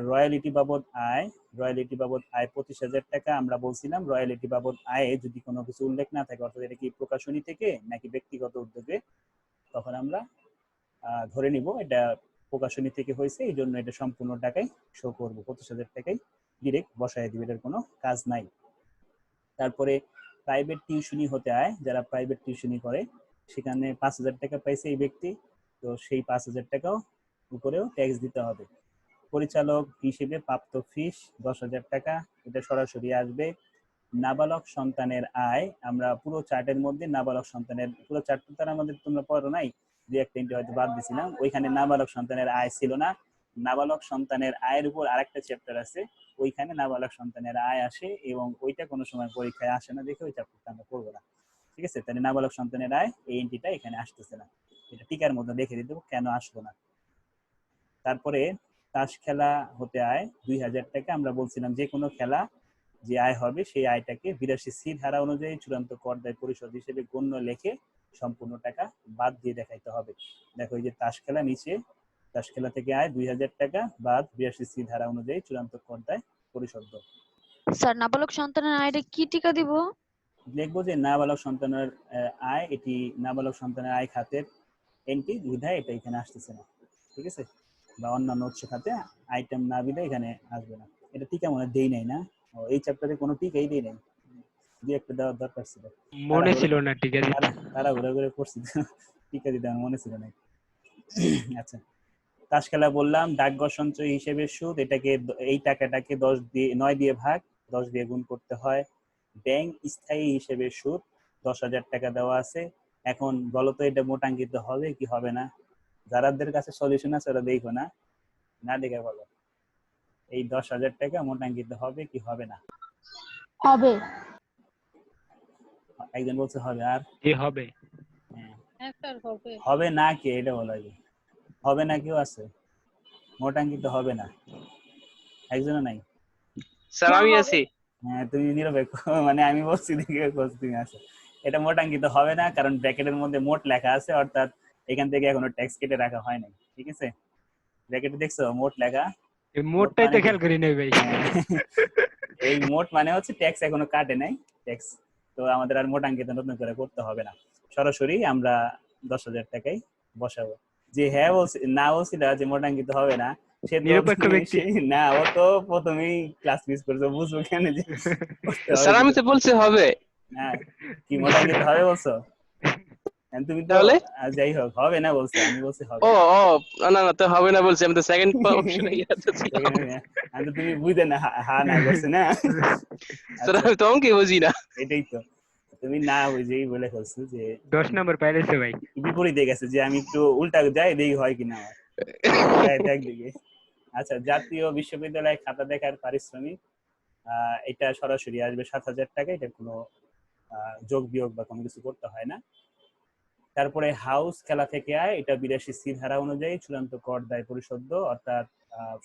রয়্যালিটি বাবদ আয়, রয়্যালিটি বাবদ আয় 25,000 টাকা। আমরা বলছিলাম রয়্যালিটি বাবদ আয়ে যদি কোনো কিছু উল্লেখ না থাকে, অর্থাৎ এটা কি প্রকাশনী থেকে নাকি ব্যক্তিগত উদ্যোগে, তখন আমরা ধরে নিব এটা প্রকাশনী থেকে হয়েছে, এই জন্য এটা সম্পূর্ণ টাকাই শো করবো, 25,000 টাকাই ডিরেক্ট বসায় দিবে, এটার কোনো কাজ নাই। তারপরে প্রাইভেট টিউশনি হতে আয়, যারা প্রাইভেট টিউশনি করে সেখানে 5,000 টাকা পাইছে এই ব্যক্তি, তো সেই 5,000 টাকাও উপরেও ট্যাক্স দিতে হবে। পরিচালক হিসেবে প্রাপ্ত ফিস 10,000 টাকা, এটা সরাসরি আসবে। নাবালক সন্তানের আয়, আমরা পুরো চার্টের মধ্যে নাবালক সন্তানের পুরো চার্ট তার আমাদের তোমরা পড়ো নাই, দুই একটা হয়তো বাদ দিছিলাম, ওইখানে নাবালক সন্তানের আয় ছিল না, নাবালক সন্তানের আয়ের উপর আরেকটা চ্যাপ্টার আছে, ওইখানে নাবালক সন্তানের আয় আসে এবং ওইটা কোনো সময় পরীক্ষায় আসে না দেখে ওই চ্যাপ্টারটা আমরা পড়বো না। ঠিক আছে, তাহলে নাবালক সন্তানের আয় এই এন্ট্রিটা এখানে আসতেছে না, এটা টিকার মধ্যে দেখে দিতে কেন আসলো না। তারপরে তাস খেলা হতে আয় 2000 টাকা, আমরা বলছিলাম যে কোনো খেলা যে আয় হবে সেই আয়টাকে 82 সি ধারা অনুযায়ী চূড়ান্ত কর দায় পরিশোধ হিসেবে গণ্য লেখে সম্পূর্ণ টাকা বাদ দিয়ে দেখাইতে হবে। দেখো এই যে তাস খেলা নিচে, তাস খেলা থেকে আয় 2000 টাকা বাদ 82 সি ধারা অনুযায়ী চূড়ান্ত কর দায় পরিশোধ। স্যার নাবালক সন্তানের আয়টা কি টিকা দিব? দেখবো যে নাবালক সন্তানের আয়, এটি নাবালক সন্তানের আয় খাতের এন্ট্রি বিধায় এটা এখানে আসতেছে না। ঠিক আছে, বা অন্যান্য উৎস খাতে আইটেম না বিধায় এখানে আসবে না। এটা টিকা মনে হয় দেই নাই না, এই চ্যাপ্টারে কোনো টিকাই দেই নাই, দুই একটা দেওয়ার দরকার ছিল, মনে ছিল না, ঠিক আছে। তারা ঘুরে ঘুরে পড়ছি, টিকা দিতে আমার মনে ছিল না। আচ্ছা, তাস খেলা বললাম, ডাকঘর সঞ্চয় হিসেবে সুদ, এটাকে এই টাকাটাকে 9 দিয়ে ভাগ 10 দিয়ে গুণ করতে হয়। ব্যাংক স্থায়ী হিসেবে সুদ 10,000 টাকা দেওয়া আছে। এখন বলো তো এটা মোটাঙ্কিত হবে কি হবে না? যারাদের কাছে সলিউশন আছে ওরা দেখো না, না দেখে বলো এই 10,000 টাকা মোটাঙ্কিত হবে কি হবে না? হবে। একজন বলছে হবে, আর যে হবে। হ্যাঁ, হ্যাঁ স্যার হবে। হবে না কে এটা বলো আগে, হবে না কেউ আছে? মোটাঙ্কিত হবে না, একজনও নাই। স্যার আমি আছি। হ্যাঁ তুমি নিরপেক্ষ, মানে আমি বলছি দেখে বলছি তুমি আছো। এটা মোটাঙ্কিত হবে না, কারণ ব্র্যাকেটের মধ্যে মোট লেখা আছে, অর্থাৎ এখান থেকে এখনো ট্যাক্স কেটে রাখা হয় নাই। ঠিক আছে, ব্র্যাকেটে দেখছো মোট লেখা, এই মোট মোটটাই তো মানে খেয়াল করি নাই ভাই। এই মোট মানে হচ্ছে ট্যাক্স এখনো কাটে নাই ট্যাক্স, তো আমাদের আর মোটাঙ্কিত নতুন করে করতে হবে না, সরাসরি আমরা 10,000 টাকাই বসাবো। যে হ্যাঁ বলছি না বলছিল যে মোটাঙ্কিত হবে না, সে তো নিরপেক্ষ ব্যক্তি। না, ও তো প্রথমেই ক্লাস মিস করছে, বুঝবো কেন যে করতে হবে স্যার আমি তো বলছি হবে। না, কি মোটাঙ্কিত হবে বলছো? তুমি তো তাহলে যাই হোক হবে না বলছো, আমি বলছি হবে। ও ও না না তো হবে না বলছি, আমি তো সেকেন্ড অপশনে ছিলাম। আমি তো তুমি বুঝতে না হা না করছে না। স্যার আচ্ছা, আমি তো অঙ্কে বুঝি না। এটাই তো, তুমি না বুঝেই বলে ফেলছো যে 10 নম্বর পাইলেছে ভাই। বিপরীতে গেছে, যে আমি একটু উল্টা যাই দেখি হয় কিনা আমার, একদিকে। আচ্ছা, জাতীয় বিশ্ববিদ্যালয় খাতা দেখার পারিশ্রমিক, এটা সরাসরি আসবে 7,000 টাকা, এটা কোনো যোগ বিয়োগ বা কোনো কিছু করতে হয় না। তারপরে হাউস খেলা থেকে আয়, এটা 82 সি ধারা অনুযায়ী চূড়ান্ত কর দায় পরিশোধ, অর্থাৎ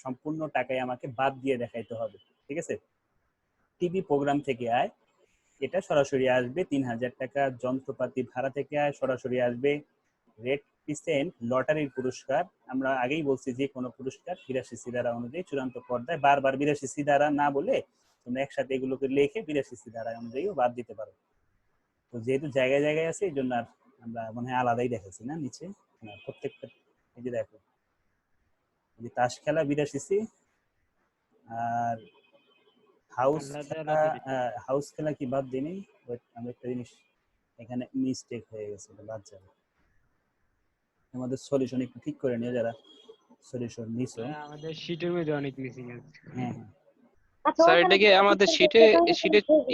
সম্পূর্ণ টাকাই আমাকে বাদ দিয়ে দেখাইতে হবে। ঠিক আছে, টিভি প্রোগ্রাম থেকে আয়, এটা সরাসরি আসবে 3,000 টাকা। যন্ত্রপাতি ভাড়া থেকে আয় সরাসরি আসবে। রেড ক্রিসেন্ট লটারির পুরস্কার, আমরা আগেই বলছি যে কোনো পুরস্কার 82 সি ধারা অনুযায়ী চূড়ান্ত কর দায়, বারবার 82 সি ধারা না বলে তোমরা একসাথে এগুলোকে লিখে 82 সি ধারা অনুযায়ীও বাদ দিতে পারো। তো যেহেতু জায়গায় জায়গায় আছে, এই জন্য আর আমরা মনে হয় আলাদাই দেখাচ্ছি না নিচে, প্রত্যেকটা। এই যে দেখো, এই যে তাস খেলা 82 সি, আর হাউস আলাদা খেলা, আলাদা দিতে। হাউস খেলা কি বাদ দিইনি? আমি একটা জিনিস এখানে মিস্টেক হয়ে গেছে, এটা বাদ যাবে। আমাদের সলিউশন একটু ঠিক করে নিও যারা সলিউশন নিছো। আমাদের শীটের মধ্যে অনেক মিসিং আছে। হ্যাঁ হ্যাঁ স্যার এটা কি আমাদের শিটে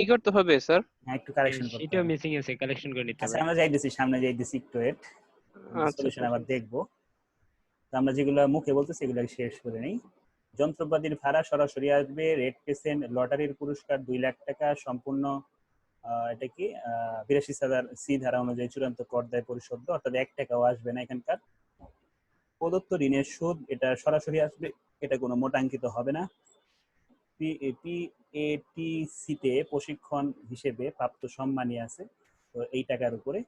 ই করতে হবে স্যার? হ্যাঁ, একটু কারেকশন করতে শীটও হবে। মিসিং আছে, কালেকশন করে নিতে আচ্ছা, হবে। আমরা যাইতেছি, সামনে যাইতেছি, একটু ওয়েট, আচ্ছা সলিউশন আচ্ছা আবার দেখবো। তো আমরা যেগুলো মুখে বলতেছি সেগুলো শেষ করে নেই। যন্ত্রপাতির ভাড়া সরাসরি আসবে। রেড ক্রিসেন্ট লটারির পুরস্কার 2 লাখ টাকা, সম্পূর্ণ এটা কি 82,000 সি ধারা অনুযায়ী চূড়ান্ত কর দায় পরিশোধ, অর্থাৎ 1 টাকাও আসবে না এখানকার। প্রদত্ত ঋণের সুদ, এটা সরাসরি আসবে, এটা কোনো মোটাঙ্কিত হবে না। পিএটিসিতে প্রশিক্ষণ হিসেবে প্রাপ্ত সম্মানী আছে, তো এই টাকার উপরে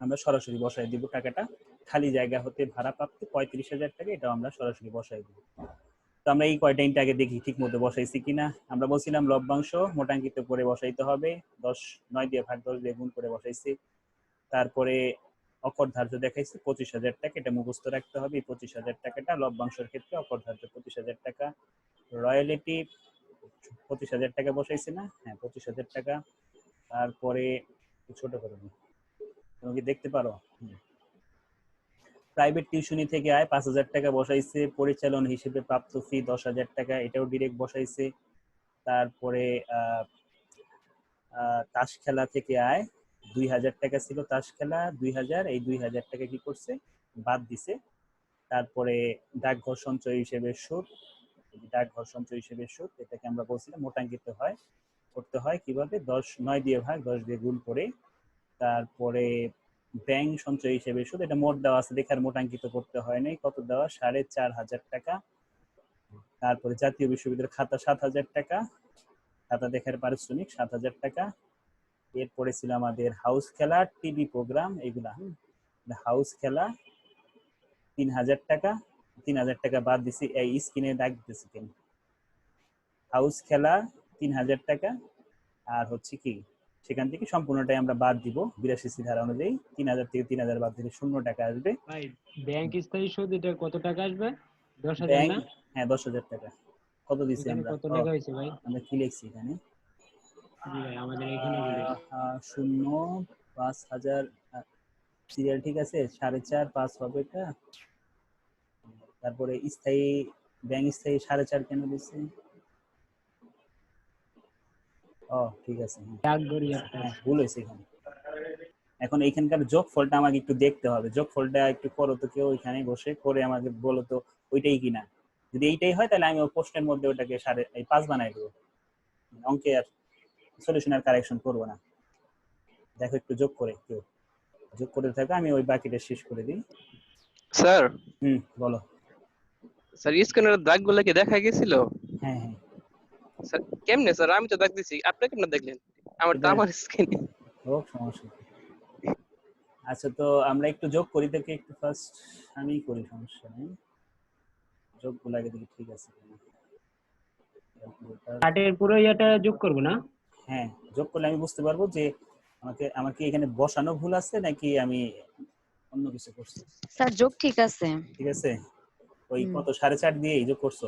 আমরা সরাসরি বসাই দিব টাকাটা। খালি জায়গা হতে ভাড়া প্রাপ্ত 35,000 টাকা, এটাও আমরা সরাসরি বসাই দিব। তো আমরা এই কয়টা ইনটা আগে দেখি ঠিক মতো বসাইছি কিনা। আমরা বলছিলাম লভ্যাংশ মোটাঙ্কিত করে বসাইতে হবে, 9 দিয়ে ভাগ 10 দিয়ে গুণ করে বসাইছি। তারপরে অকর ধার্য দেখাইছি 25,000 টাকা, এটা মুখস্থ রাখতে হবে। এই 25,000 টাকাটা লভ্যাংশের ক্ষেত্রে অকর ধার্য 25,000 টাকা। রয়্যালিটি 25,000 টাকা বসাইছি না? হ্যাঁ, 25,000 টাকা। তারপরে ছোট করে নিই, তুমি কি দেখতে পারো? প্রাইভেট টিউশনি থেকে আয় 5,000 টাকা বসাইছে। পরিচালন হিসেবে প্রাপ্ত ফি 10,000 টাকা, এটাও ডিরেক্ট বসাইছে। তারপরে তাস খেলা থেকে আয় 2,000 টাকা ছিল, তাস খেলা 2,000, এই 2,000 টাকা কি করছে বাদ দিছে। তারপরে ডাকঘর সঞ্চয় হিসেবে সুদ, ডাকঘর সঞ্চয় হিসেবে সুদ, এটাকে আমরা বলছিলাম মোটাঙ্কিত হয়, করতে হয় কিভাবে, 9 দিয়ে ভাগ, 10 দিয়ে গুণ করে। তারপরে ব্যাংক সঞ্চয় হিসেবে সুদ, এটা মোট দেওয়া আছে দেখে আর মোটাঙ্কিত করতে হয় নাই, কত দেওয়া, 4,500 টাকা। তারপরে জাতীয় বিশ্ববিদ্যালয়ের খাতা 7,000 টাকা, খাতা দেখার পারিশ্রমিক 7,000 টাকা। এরপরে ছিল আমাদের হাউস খেলা, টিভি প্রোগ্রাম, এগুলা হাউস খেলা 3,000 টাকা, 3,000 টাকা বাদ দিছি, এই স্ক্রিনে দাগ দিতেছি কেন, হাউস খেলা 3,000 টাকা। আর হচ্ছে কি সেখান থেকে সম্পূর্ণটাই আমরা বাদ দিব 82 ধারা অনুযায়ী, 3,000 থেকে 3,000 বাদ দিলে 0 টাকা আসবে। ভাই ব্যাংক স্থায়ী সুদ এটা কত টাকা আসবে? 10,000 ব্যাংক, না? হ্যাঁ 10,000 টাকা। কত দিছি এখানে আমরা, কত লেখা হয়েছে ভাই? আমরা কি লিখছি এখানে, জি ভাই আমাদের এখানে বলে 0, 5,000, সিরিয়াল ঠিক আছে, 4.5, 5 হবে এটা। তারপরে স্থায়ী, ব্যাংক স্থায়ী 4.5 কেন দিচ্ছে, ও ঠিক আছে, ডাকঘর একটা হ্যাঁ ভুল হয়েছে এখানে। এখন এইখানকার যোগফলটা আমাকে একটু দেখতে হবে, যোগফলটা একটু করো তো কেউ এখানে বসে করে আমাকে বলো তো ওইটাই কিনা। যদি এইটাই হয় তাহলে আমি ওই প্রশ্নের মধ্যে ওটাকে 5.5 বানাই দেবো, অঙ্কে আর সলিউশন আর কারেকশন করবো না। দেখো একটু যোগ করে, কেউ যোগ করে থাকো, আমি ওই বাকিটা শেষ করে দিই। স্যার, বলো। স্যার স্ক্যানের দাগগুলো কি দেখা গেছিল? হ্যাঁ হ্যাঁ, স্যার কেমনে স্যার, আমি তো দাগ দিছি, আপনি কেমনে দেখলেন? আমার তো আমার স্ক্যানে। হোক সমস্যা নেই। আচ্ছা তো আমরা একটু যোগ করি থেকে, একটু ফার্স্ট আমি করি, সমস্যা নেই, যোগগুলো আগে দেখি ঠিক আছে কিনা। কাটের পুরো ইয়েটা যোগ করব না? হ্যাঁ, যোগ করলে আমি বুঝতে পারবো যে আমাকে এখানে বসানো ভুল আছে নাকি আমি অন্য কিছু করছি। স্যার যোগ ঠিক আছে। ঠিক আছে, ওই কত 4.5 দিয়ে যোগ করছো,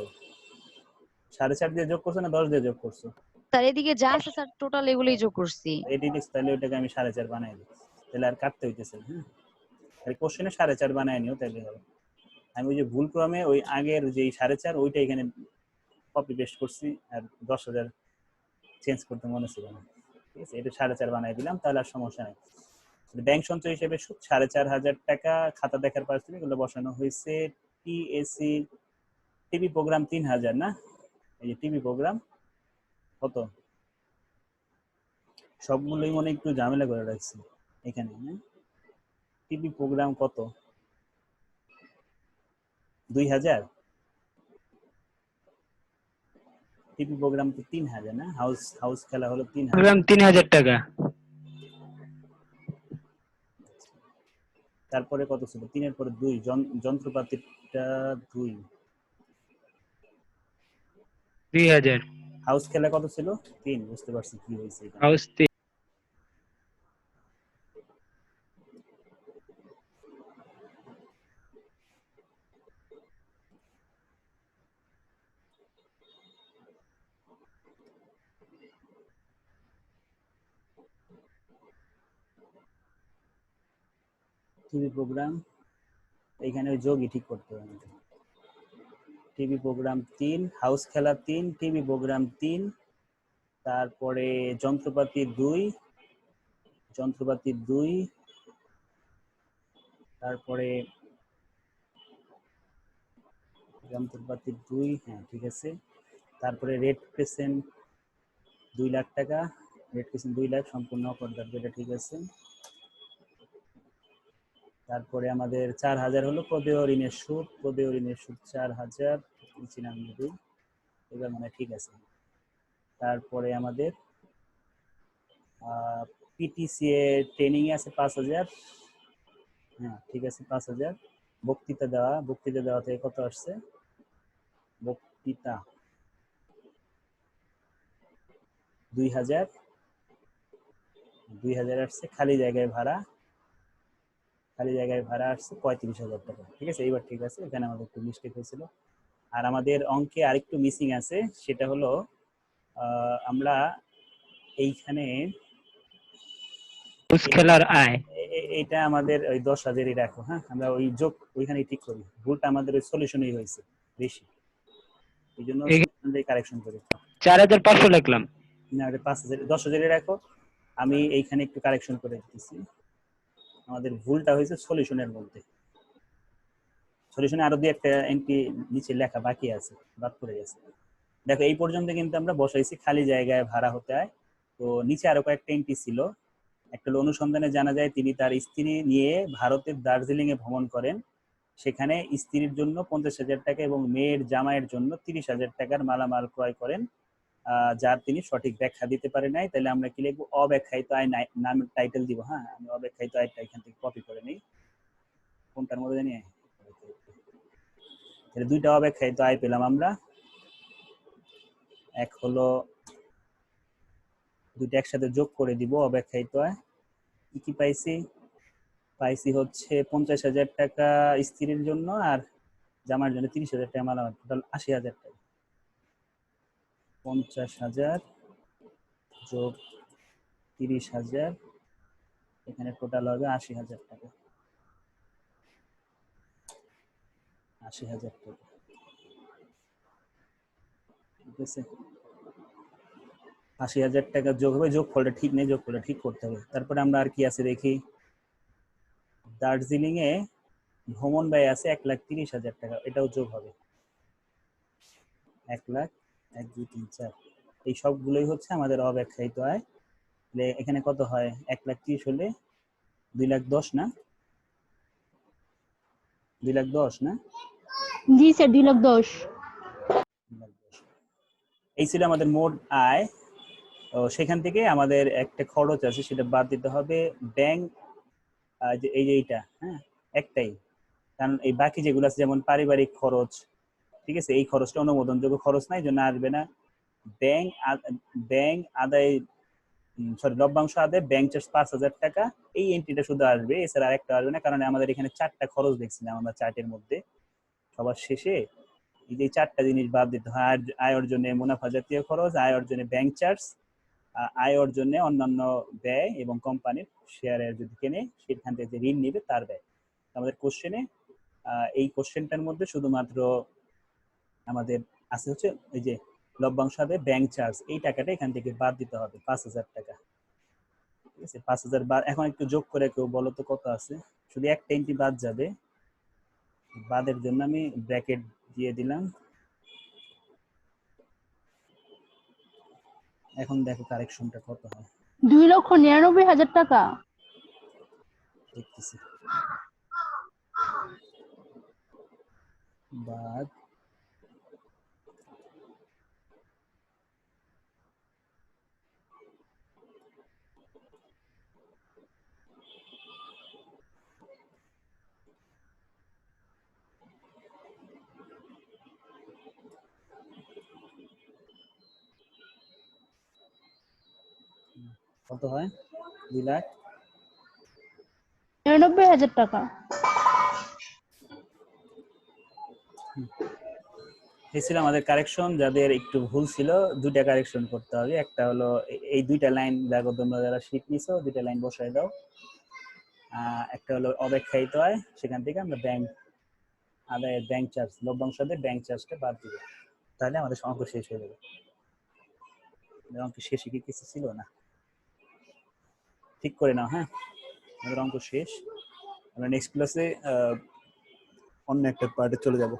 4.5 দিয়ে যোগ করছো না 10 দিয়ে যোগ করছো? স্যার এদিকে যা আছে স্যার টোটাল এগুলোই যোগ করছি। এডিটিক্স, তাহলে ওইটাকে আমি 4.5 বানাই দিই, তাহলে আর কাটতে হইতেছে না। আর কোশ্চেনে 4.5 বানায় নিও তাহলে হবে। আমি ওই যে ভুল ক্রমে ওই আগের যে 4.5 ওইটা এখানে কপি পেস্ট করছি, আর 10,000 চেঞ্জ করতে মনে ছিল না। ঠিক আছে, এটা 4.5 বানাই দিলাম, তাহলে আর সমস্যা নেই। ব্যাংক সঞ্চয় হিসেবে সুদ 4,500 টাকা, খাতা দেখার পারিশ্রমিক এগুলো বসানো হয়েছে। টিএসসি টিভি প্রোগ্রাম 3,000 না, এই যে টিভি প্রোগ্রাম কত, সবগুলোই মনে একটু ঝামেলা করে রাখছি এখানে। টিভি প্রোগ্রাম কত, 2,000, টিভি প্রোগ্রাম তো 3,000 না, হাউস খেলা হলো 3,000। প্রোগ্রাম 3,000 টাকা। তারপরে কত ছিল, 3-এর পরে 2, যন্ত্রপাতিটা 2, 2,000 হাউস খেলা কত ছিল, 3, বুঝতে পারছি কি হয়েছে এখানে। হাউস টিভি প্রোগ্রাম, এখানে ওই যোগই ঠিক করতে হবে আমাকে। টিভি প্রোগ্রাম 3, হাউস খেলা 3, টিভি প্রোগ্রাম 3, তারপরে যন্ত্রপাতি 2, তারপরে যন্ত্রপাতি 2, হ্যাঁ ঠিক আছে। তারপরে রেড ক্রিসেন্ট 2 লাখ টাকা, রেড ক্রিসেন্ট 2 লাখ সম্পূর্ণ অপরদার, এটা ঠিক আছে। তারপরে আমাদের 4,000 হলো প্রদেয় ঋণের সুদ, 4,000, এবার মানে ঠিক আছে। তারপরে আমাদের পিটিসি এ ট্রেনিং আছে 5,000, হ্যাঁ ঠিক আছে 5,000। বক্তৃতা দেওয়া থেকে কত আসছে, বক্তৃতা 2,000 আসছে। খালি জায়গায় ভাড়া আসছে 35,000 টাকা, ঠিক আছে এইবার ঠিক আছে, এখানে আমাদের একটু মিস্টেক হয়েছিল। আর আমাদের অঙ্কে আরেকটু মিসিং আছে, সেটা হলো আমরা এইখানে খেলার আয়, এটা আমাদের ওই 10,000-ই রাখো, হ্যাঁ আমরা ওই যোগ ওইখানে ঠিক করি, ভুলটা আমাদের ওই সলিউশনেই হয়েছে বেশি, এই জন্য কারেকশন করি। 4,500 লিখলাম। না ওটা 5,000, 10,000-ই রাখো, আমি এইখানে একটু কারেকশন করে দিতেছি। আমাদের ভুলটা হয়েছে সলিউশনের মধ্যে, সলিউশনে আরো দুই একটা এন্ট্রি নিচে লেখা বাকি আছে, বাদ পড়ে গেছে। দেখো এই পর্যন্ত কিন্তু আমরা বসাইছি খালি জায়গায় ভাড়া হতে হয়। তো নিচে আরো কয়েকটা এন্ট্রি ছিল। একটা হলো অনুসন্ধানে জানা যায় তিনি তার স্ত্রী নিয়ে ভারতের দার্জিলিং এ ভ্রমণ করেন। সেখানে স্ত্রীর জন্য 50,000 টাকা এবং মেয়ের জামাইয়ের জন্য 30,000 টাকার মালামাল ক্রয় করেন, যার তিনি সঠিক ব্যাখ্যা দিতে পারে নাই। তাহলে আমরা কি লিখবো? অব্যাখ্যায়িত আয় নাম টাইটেল দিব। হ্যাঁ, আমি অব্যাখ্যায়িত আয়টা এখান থেকে কপি করে নিই। কোনটার মধ্যে জানি, তাহলে দুইটা অব্যাখ্যায়িত আয় পেলাম আমরা। এক হলো দুইটা একসাথে যোগ করে দিব অব্যাখ্যায়িত আয়। কি কি পাইছি? পাইছি হচ্ছে 50,000 টাকা স্ত্রীর জন্য আর জামার জন্য 30,000 টাকা মালামাল, টোটাল 80,000 টাকা। 50,000 যোগ 30,000, এখানে টোটাল হবে 80,000 টাকা। 80,000 টাকা, ঠিক আছে। 80,000 টাকা যোগ হবে, যোগফলটা ঠিক নেই, যোগফলটা ঠিক করতে হবে। তারপরে আমরা আর কি আছে দেখি। দার্জিলিং এ ভ্রমণ ব্যয় আছে 1,30,000 টাকা, এটাও যোগ হবে। 1 লাখ, 1 2 3 4, এই সবগুলোই হচ্ছে আমাদের অব্যাখ্যায়িত আয়। তাহলে এখানে কত হয়? 1,30,000 হলে 2,10,000 না? 2,10,000 না? জি স্যার, 2,10,000। 2,10,000, এই ছিল আমাদের মোট আয়। তো সেখান থেকে আমাদের একটা খরচ আছে, সেটা বাদ দিতে হবে। ব্যাংক যে এই যে এইটা, হ্যাঁ একটাই, কারণ এই বাকি যেগুলো আছে যেমন পারিবারিক খরচ, ঠিক আছে, এই খরচটা অনুমোদনযোগ্য খরচ নাই, জন্য আসবে না। ব্যাংক আদায়, সরি, লভ্যাংশ আদায় ব্যাংক চার্জ 5,000 টাকা, এই এন্ট্রিটা শুধু আসবে, এছাড়া আরেকটা আসবে না, কারণ আমাদের এখানে 4টা খরচ দেখছিলাম আমরা চার্টের মধ্যে। সবার শেষে এই যে 4টা জিনিস বাদ দিতে হয়। আয় অর্জনে মুনাফা জাতীয় খরচ, আয় অর্জনে ব্যাংক চার্জ, আয় অর্জনে অন্যান্য ব্যয় এবং কোম্পানির শেয়ারের যদি কেনে সেখান থেকে যে ঋণ নিবে তার ব্যয়। আমাদের কোশ্চেনে এই কোশ্চেনটার মধ্যে শুধুমাত্র আমাদের আছে হচ্ছে এই যে লভ্যাংশ আদায় ব্যাংক চার্জ, এই টাকাটা এখান থেকে বাদ দিতে হবে, 5,000 টাকা, ঠিক আছে। 5,000 বাদ। এখন একটু যোগ করে কেউ বলো তো কত আছে? শুধু একটা এন্ট্রি বাদ যাবে, বাদের জন্য আমি ব্র্যাকেট দিয়ে দিলাম। এখন দেখো কারেকশনটা কত হয়। 2,99,000 টাকা। দেখতেছি, বাদ কত হয়? 99,000 টাকা। এই ছিল আমাদের কারেকশন। যাদের একটু ভুল ছিল, দুইটা কারেকশন করতে হবে। একটা হলো এই দুইটা লাইন, দেখো তোমরা যারা শিট নিছো দুইটা লাইন বসায় দাও। একটা হলো অব্যাখ্যায়িত আয়, সেখান থেকে আমরা ব্যাংক আদায়ের ব্যাংক চার্জ, লভ্যাংশ আদায়ের ব্যাংক চার্জটা বাদ দিব, তাহলে আমাদের অঙ্ক শেষ হয়ে যাবে। অঙ্ক শেষে কি কিছু ছিল না? ঠিক করে নাও। হ্যাঁ, আমাদের অঙ্ক শেষ। আমরা নেক্সট ক্লাসে অন্য একটা পার্টে চলে যাব।